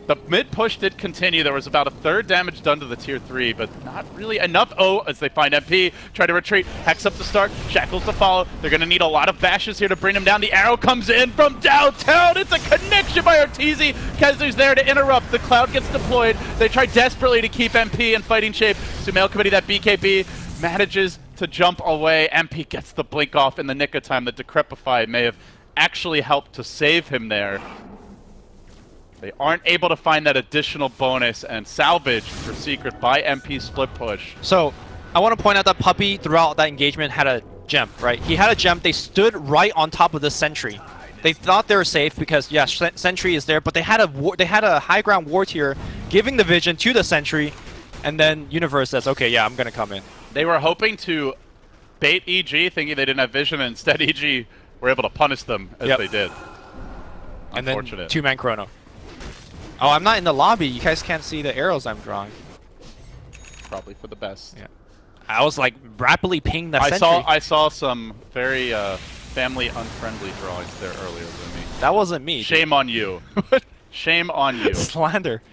The mid push did continue. There was about a third damage done to the tier 3, but not really enough. Oh, as they find MP, try to retreat, Hex up to start, Shackles to follow. They're going to need a lot of bashes here to bring him down. The arrow comes in from downtown. It's a connection by Arteezy. KheZu's there to interrupt. The Cloud gets deployed. They try desperately to keep MP in fighting shape. Sumail committee, that BKB, manages to jump away. MP gets the blink off in the nick of time. The Decrepify may have actually helped to save him there. They aren't able to find that additional bonus, and salvage for Secret by MP split push.
So I want to point out that Puppey throughout that engagement had a gem, right? He had a gem. They stood right on top of the sentry. They thought they were safe because yes, sentry is there, but they had a high ground ward here, giving the vision to the sentry, and then Universe says, "Okay, yeah, I'm gonna come in."
They were hoping to bait EG, thinking they didn't have vision, and instead EG were able to punish them as they did.
And then 2-man chrono. Oh, I'm not in the lobby. You guys can't see the arrows I'm drawing.
Probably for the best.
Yeah. I was like rapidly pinging that sentry.
I saw some very family unfriendly drawings there earlier than me.
That wasn't me.
Shame on you. Shame on you.
Slander.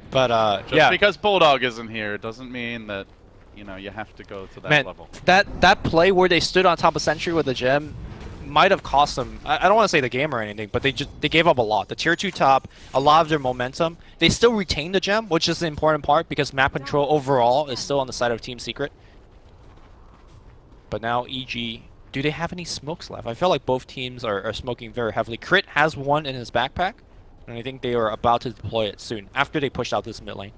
But
Just because Bulldog isn't here doesn't mean that you have to go to that level.
That play where they stood on top of sentry with the gem might have cost them. I don't want to say the game or anything, but they gave up a lot. The tier 2 top, a lot of their momentum. They still retain the gem, which is the important part because map control overall is still on the side of Team Secret. But now EG, do they have any smokes left? I feel like both teams are smoking very heavily. Crit has one in his backpack, and I think they are about to deploy it soon after they push out this mid lane.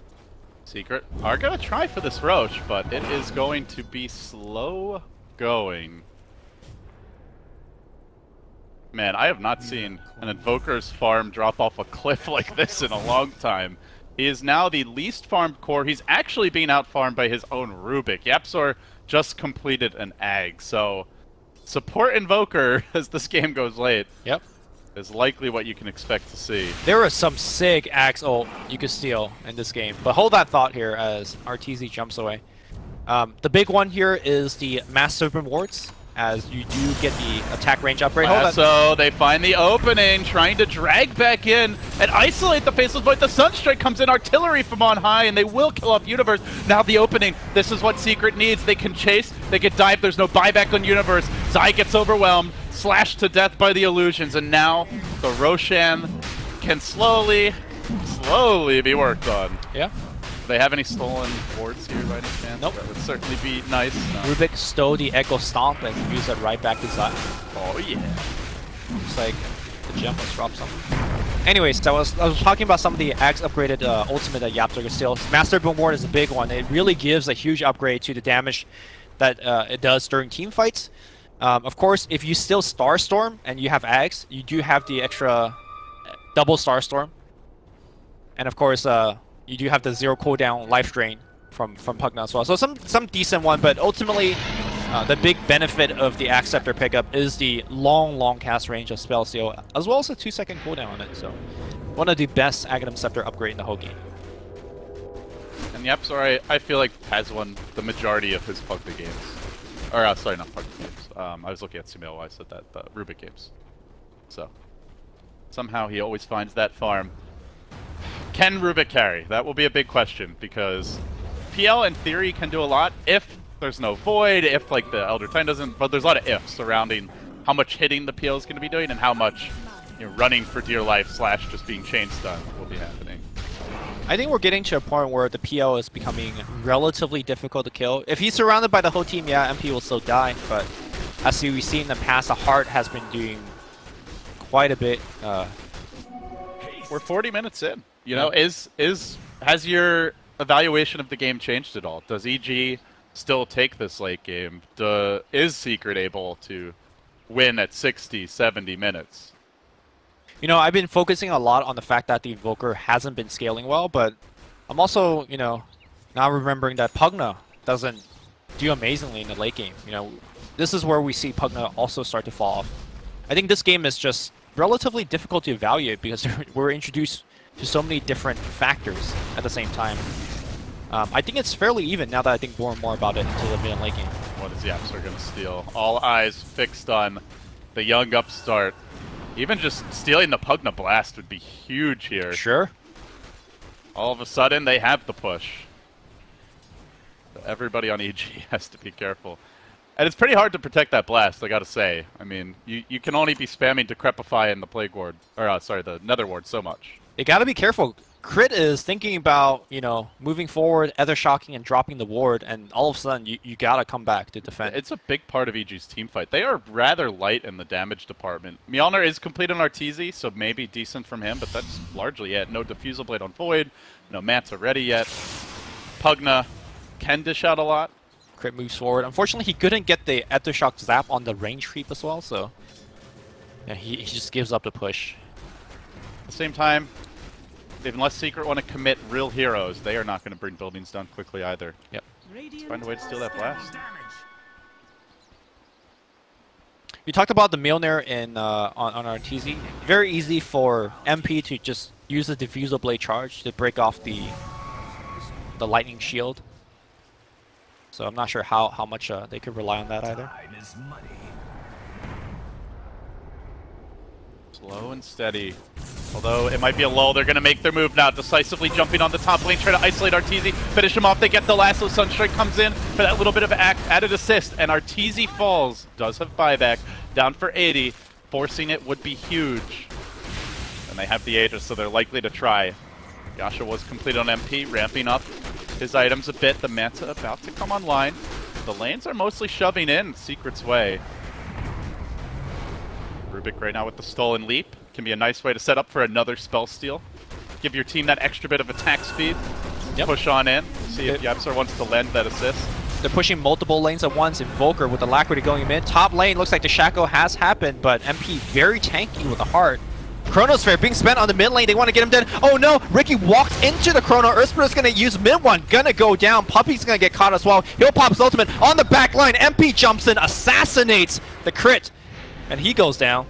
Secret are going to try for this Roche, but it is going to be slow going. Man, I have not seen an Invoker's farm drop off a cliff like this in a long time. He is now the least farmed core. He's actually being out-farmed by his own Rubik. YapzOr just completed an Ag, so support Invoker as this game goes late.
Yep.
is likely what you can expect to see.
There is some sick axe ult you could steal in this game, but hold that thought here as RTZ jumps away. The big one here is the Mass Serpent Wards, as you do get the attack range upgrade.
So they find the opening, trying to drag back in and isolate the Faceless Void. The Sunstrike comes in, artillery from on high, and they will kill off Universe. Now the opening, this is what Secret needs. They can chase, they can dive, there's no buyback on Universe. Zai gets overwhelmed, slashed to death by the illusions, and now the Roshan can slowly be worked on.
Yeah.
Do they have any stolen wards here by any chance?
Nope.
That would certainly be nice. No.
Rubik stole the Echo Stomp and used it right back to Zai.
Oh yeah.
Looks like the gem was dropped something. Anyways, I was talking about some of the axe upgraded ultimate that YapzOr can steal. Master Boom Ward is a big one. It really gives a huge upgrade to the damage that it does during team fights. Of course, if you still Starstorm and you have axe, you do have the extra double Starstorm. And of course, you do have the 0 cooldown life drain from Pugna as well. So some decent one, but ultimately the big benefit of the Axe Scepter pickup is the long cast range of spell seal, as well as a 2-second cooldown on it. So one of the best Aghanim Scepter upgrade in the whole game.
And YapzOr, I feel like has won the majority of his Pugna games. Or sorry, not Pugna games. I was looking at Sumail while I said that, the Rubik games. So somehow he always finds that farm. Can Rubik carry? That will be a big question, because PL in theory can do a lot if there's no void, if like the Elder Titan doesn't, but there's a lot of ifs surrounding how much hitting the PL is going to be doing and how much running for dear life / just being chain stun will be happening.
I think we're getting to a point where the PL is becoming relatively difficult to kill. If he's surrounded by the whole team, yeah, MP will still die, but as we've seen in the past, the Heart has been doing quite a bit.
We're 40 minutes in. You know, has your evaluation of the game changed at all? Does EG still take this late game? Is Secret able to win at 60, 70 minutes?
You know, I've been focusing a lot on the fact that the Invoker hasn't been scaling well, but I'm also, now remembering that Pugna doesn't do amazingly in the late game. This is where we see Pugna also start to fall off. I think this game is just relatively difficult to evaluate because we're introduced to so many different factors at the same time. I think it's fairly even now that I think more and more about it into the mid and late game.
What is YapzOr going to steal? All eyes fixed on the young upstart. Even just stealing the Pugna Blast would be huge here.
Sure.
All of a sudden, they have the push. Everybody on EG has to be careful. And it's pretty hard to protect that blast, I gotta say. I mean, you can only be spamming Decrepify in the Plague Ward, or sorry, the Nether Ward so much.
You gotta be careful. Crit is thinking about, moving forward, Ether Shocking and dropping the ward, and all of a sudden you gotta come back to defend.
It's a big part of EG's team fight. They are rather light in the damage department. Mjolnir is complete on Arteezy, so maybe decent from him, but that's largely it. No Diffusal Blade on Void, no Manta ready yet. Pugna can dish out a lot.
Crit moves forward. Unfortunately, he couldn't get the Aftershock Zap on the range creep as well, so yeah, he just gives up the push.
At the same time, unless Secret want to commit real heroes, they are not going to bring buildings down quickly either.
Yep.
Let's find a way to steal that blast.
We talked about the Mjolnir on Arteezy. Very easy for MP to just use the Diffusal Blade charge to break off the Lightning Shield. So I'm not sure how much they could rely on that either.
Slow and steady. Although it might be a lull, they're going to make their move now. Decisively jumping on the top lane, try to isolate Arteezy, finish him off. They get the lasso. Sunstrike comes in for that little bit of added assist, and Arteezy falls. Does have buyback. Down for 80. Forcing it would be huge. And they have the Aegis, so they're likely to try. Yasha was complete on MP, ramping up his items a bit. The Manta about to come online. The lanes are mostly shoving in Secret's way. Rubik right now with the Stolen Leap. Can be a nice way to set up for another spell steal. Give your team that extra bit of attack speed. Yep. Push on in. See if YapzOr wants to lend that assist.
They're pushing multiple lanes at once. Invoker with Alacrity going in. Top lane looks like the Shackle has happened, but MP very tanky with the Heart. Chronosphere being spent on the mid lane. They want to get him dead. Oh no! Ricky walks into the Chrono. Earthsprit's going to use mid one. Gonna go down. Puppey's going to get caught as well. He'll pop his ultimate on the back line. MP jumps in, assassinates the crit, and he goes down.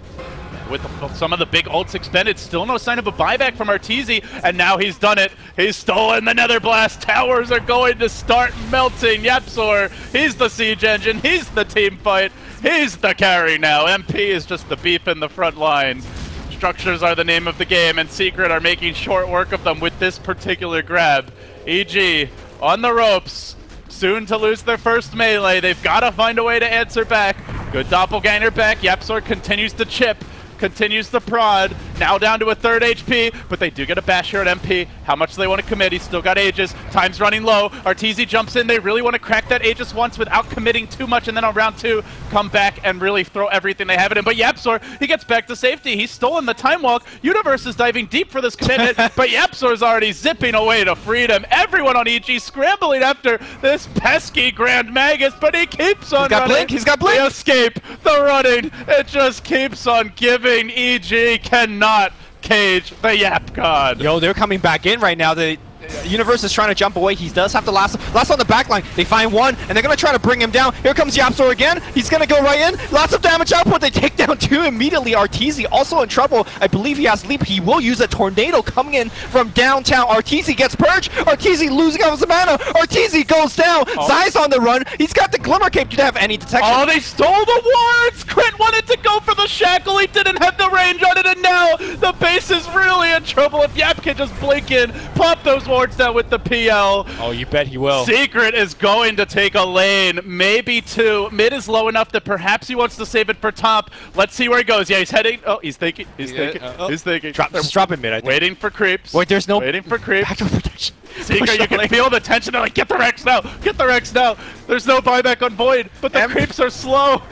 with some of the big ults expended. Still no sign of a buyback from Arteezy, and now he's done it. He's stolen the Nether Blast. Towers are going to start melting. YapzOr, he's the siege engine. He's the team fight. He's the carry now. MP is just the beef in the front line. Structures are the name of the game, and Secret are making short work of them with this particular grab. EG on the ropes. Soon to lose their first melee. They've got to find a way to answer back. Good doppelganger back. YapzOr continues to chip. Continues to prod. Now down to a third HP, but they do get a bash here at MP. How much do they want to commit? He's still got Aegis. Time's running low. Arteezy jumps in. They really want to crack that Aegis once without committing too much, and then on round 2, come back and really throw everything they have at him. But YapzOr, he gets back to safety. He's stolen the time walk. Universe is diving deep for this commitment, but YapzOr's already zipping away to freedom. Everyone on EG scrambling after this pesky Grand Magus, but he keeps on running.
He's got Blink!
The escape, the running, it just keeps on giving. EG cannot cage the Yap God.
Yo, they're coming back in right now. The Universe is trying to jump away. He does have the last on the back line. They find one, and they're going to try to bring him down. Here comes YapzOr again. He's going to go right in. Lots of damage output. They take down 2 immediately. Arteezy also in trouble. I believe he has leap. He will use a tornado coming in from downtown. Arteezy gets purged. Arteezy losing out his mana. Arteezy goes down. Zai's on the run. He's got the Glimmer Cape. Didn't have any detection.
Oh, they stole the wards! Crit wanted to go for the shackle. He didn't have the range on it, and now the base is really in trouble. If Yap can just blink in, pop those wards down with the PL.
Oh, you bet he will.
Secret is going to take a lane, maybe 2. Mid is low enough that perhaps he wants to save it for top. Let's see where he goes. Yeah, he's heading. Oh, he's thinking. He's thinking. He's thinking.
Just drop him mid, I think.
Waiting for creeps.
Wait, there's no...
Waiting for creeps.
Backdoor protection.
Secret, you can feel the tension. They're like, get the Rex now. Get the Rex now. There's no buyback on Void, but the creeps are slow.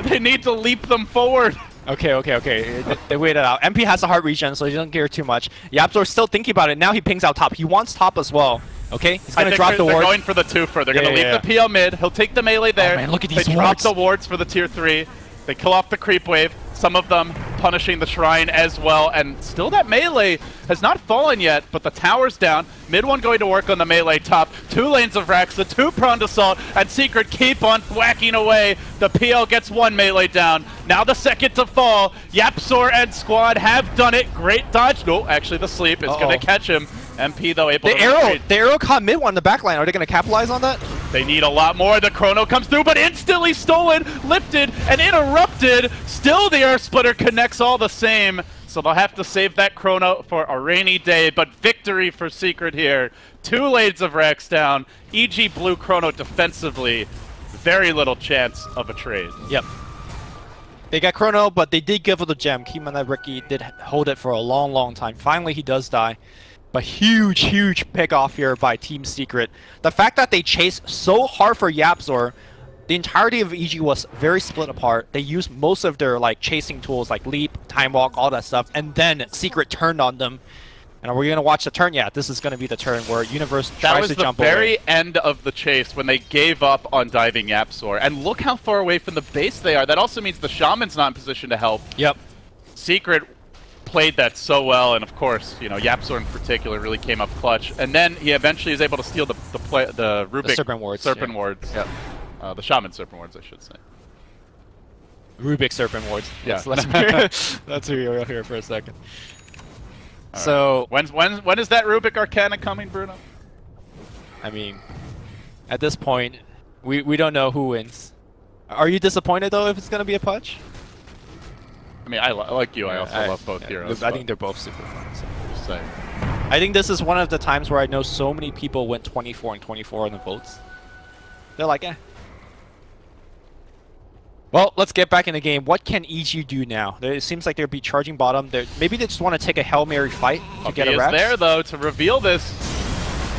They need to leap them forward.
Okay. They wait it out. MP has a heart regen, so he doesn't care too much. YapzOr's still thinking about it. Now he pings out top. He wants top as well. Okay, he's gonna drop the ward.
They're going for the 2-fer. They're gonna leave the PL mid. He'll take the melee there.
Oh man, look at these
They drop the wards for the tier 3. They kill off the creep wave. Some of them punishing the shrine as well, and still that melee has not fallen yet, but the tower's down. Mid one going to work on the melee top. 2 lanes of Rax, the 2-pronged assault, and Secret keep on whacking away. The PL gets 1 melee down. Now the second to fall. YapzOr and squad have done it. Great dodge. No, actually the sleep is going to catch him. MP though able to retreat.
The arrow caught mid one in the back line. Are they going to capitalize on that?
They need a lot more. The chrono comes through, but instantly stolen, lifted, and interrupted. Still the air splitter connects all the same. So they'll have to save that chrono for a rainy day, but victory for Secret here. 2 lanes of Rex down. EG blue chrono defensively. Very little chance of a trade.
Yep. They got chrono, but they did give it the gem. Yeik Nai Zheng did hold it for a long time. Finally, he does die. But huge pick off here by Team Secret. The fact that they chased so hard for YapzOr, the entirety of EG was very split apart. They used most of their chasing tools like leap, time walk, all that stuff, and then Secret turned on them. And are we gonna watch the turn? Yeah, this is gonna be the turn where Universe tries to jump over.
That was the very end of the chase when they gave up on diving YapzOr. And look how far away from the base they are. That also means the Shaman's not in position to help.
Yep.
Secret played that so well, and of course, you know, YapzOr in particular really came up clutch. And then he eventually is able to steal the Rubik
Serpent Wards.
Wards.
Yep.
The Shaman Serpent Wards, I should say.
Rubik Serpent Wards.
Yeah.
Let's hear here for a second.
All
so
right. When is that Rubik Arcana coming, Bruno?
I mean, at this point, we don't know who wins. Are you disappointed though if it's gonna be a Pudge?
I mean, like you, I also love both heroes.
I think they're both super fun. So.
Just saying.
I think this is one of the times where I know so many people went 24 and 24 on the votes. They're like, eh. Well, let's get back in the game. What can EG do now? It seems like they'll be charging bottom. Maybe they just want to take a Hail Mary fight to get a Rex.
He is there, though, to reveal this.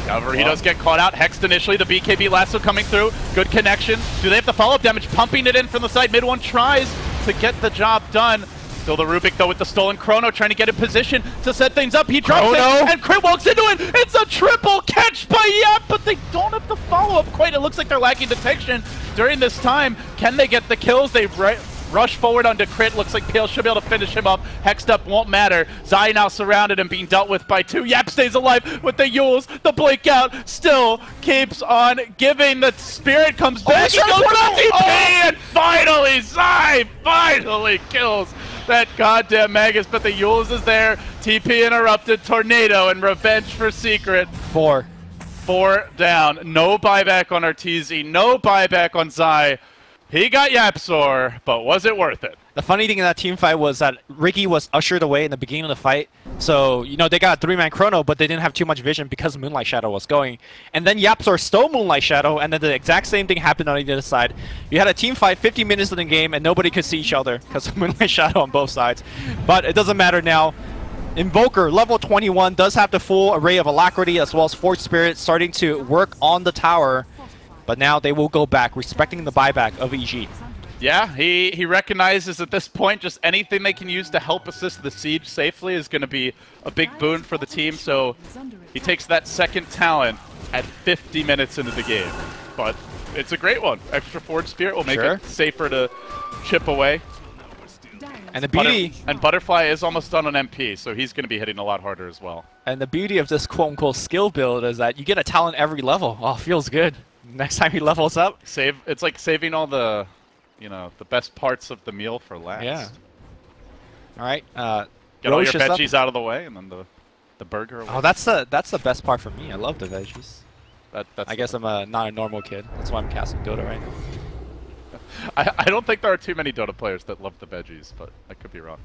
However, he does get caught out. Hexed initially. The BKB lasso coming through. Good connection. Do they have the follow-up damage? Pumping it in from the side. Mid one tries to get the job done. Still the Rubik, though, with the stolen chrono, trying to get in position to set things up. He drops it, and Crit walks into it. It's a triple catch by Yap, but they don't have the follow-up quite. It looks like they're lacking detection during this time. Can they get the kills? They rush forward onto Crit. Looks like PL should be able to finish him up. Hexed up won't matter. Zai now surrounded and being dealt with by 2. Yap stays alive with the Yules. The blink out still keeps on giving. The spirit comes back. He goes for the TP, and finally Zai finally kills that goddamn Magus, but the Yules is there. TP interrupted, Tornado, and revenge for Secret.
4
down. No buyback on Arteezy, no buyback on Zai. He got YapzOr, but was it worth it?
The funny thing in that team fight was that Ricky was ushered away in the beginning of the fight. So, you know, they got a 3-man chrono, but they didn't have too much vision because Moonlight Shadow was going. And then YapzOr stole Moonlight Shadow, and then the exact same thing happened on the other side. You had a team fight 50 minutes in the game, and nobody could see each other because of Moonlight Shadow on both sides. But it doesn't matter now. Invoker, level 21, does have the full array of Alacrity as well as Force Spirit starting to work on the tower. But now they will go back, respecting the buyback of EG.
Yeah, he recognizes at this point just anything they can use to help assist the siege safely is going to be a big boon for the team. So he takes that second talent at 50 minutes into the game. But it's a great one. Extra Force Spirit will make it safer to chip away.
And the beauty...
and Butterfly is almost done on MP, so he's going to be hitting a lot harder as well.
And the beauty of this quote-unquote skill build is that you get a talent every level. Oh, feels good. Next time he levels up.
It's like saving all the, you know, the best parts of the meal for last.
Yeah. All right.
Get all your veggies out of the way, and then the burger away.
Oh, that's the best part for me. I love the veggies.
That's
I guess I'm not a normal kid. That's why I'm casting Dota right now.
I don't think there are too many Dota players that love the veggies, but I could be wrong.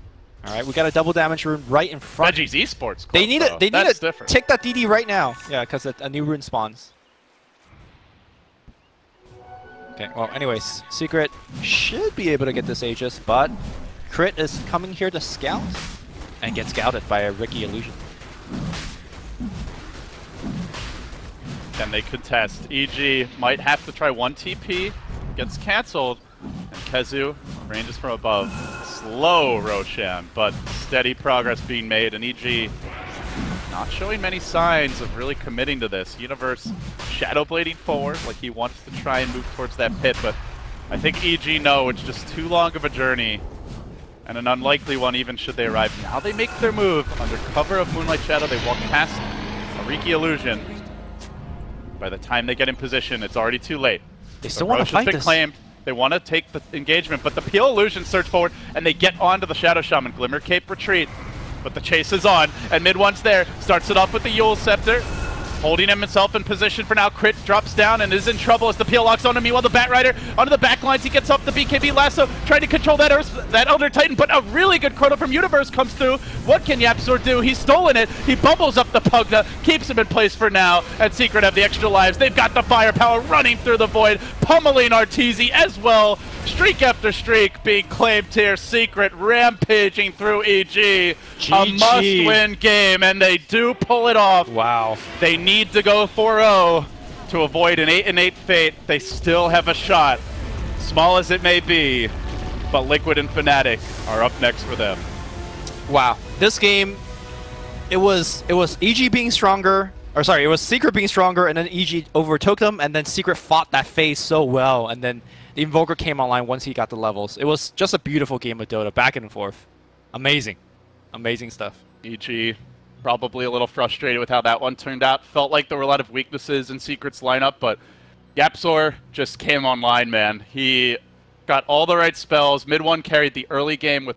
All right, we got a double damage rune right in front.
Veggies esports.
They need it. They need to take that DD right now. Yeah, because a new rune spawns. Okay. Well, anyways, Secret should be able to get this Aegis, but Crit is coming here to scout and get scouted by a Ricky Illusion.
Can they contest? EG might have to try one TP. Gets cancelled. And KheZu ranges from above. Slow Roshan, but steady progress being made. And EG not showing many signs of really committing to this. Universe shadow blading forward like he wants to try and move towards that pit, but I think EG know it's just too long of a journey. And an unlikely one even should they arrive. Now they make their move under cover of Moonlight Shadow. They walk past a Riki Illusion. By the time they get in position, it's already too late.
They still want to fight this.
Claimed. They want to take the engagement, but the Peel Illusion surge forward, and they get onto the Shadow Shaman. Glimmer Cape retreat, but the chase is on, and mid one's there. Starts it off with the Yule Scepter, holding himself in position for now. Crit drops down and is in trouble as the Peel locks on him. Meanwhile, the Batrider onto the back lines. He gets off the BKB lasso, trying to control that Elder Titan, but a really good chrono from Universe comes through. What can YapzOr do? He's stolen it. He bubbles up the Pugna, keeps him in place for now, and Secret have the extra lives. They've got the firepower running through the void, pummeling Arteezy as well. Streak after streak being claimed here. Secret rampaging through EG.
GG.
A must-win game, and they do pull it off.
Wow.
They need to go 4-0 to avoid an 8-8 fate. They still have a shot, small as it may be, but Liquid and Fnatic are up next for them.
Wow. This game, it was EG being stronger, or sorry, it was Secret being stronger, and then EG overtook them, and then Secret fought that phase so well, and then the Invoker came online once he got the levels. It was just a beautiful game of Dota, back and forth. Amazing. Amazing stuff.
EG probably a little frustrated with how that one turned out. Felt like there were a lot of weaknesses in Secret's lineup, but YapzOr just came online, man. He got all the right spells. Mid one carried the early game with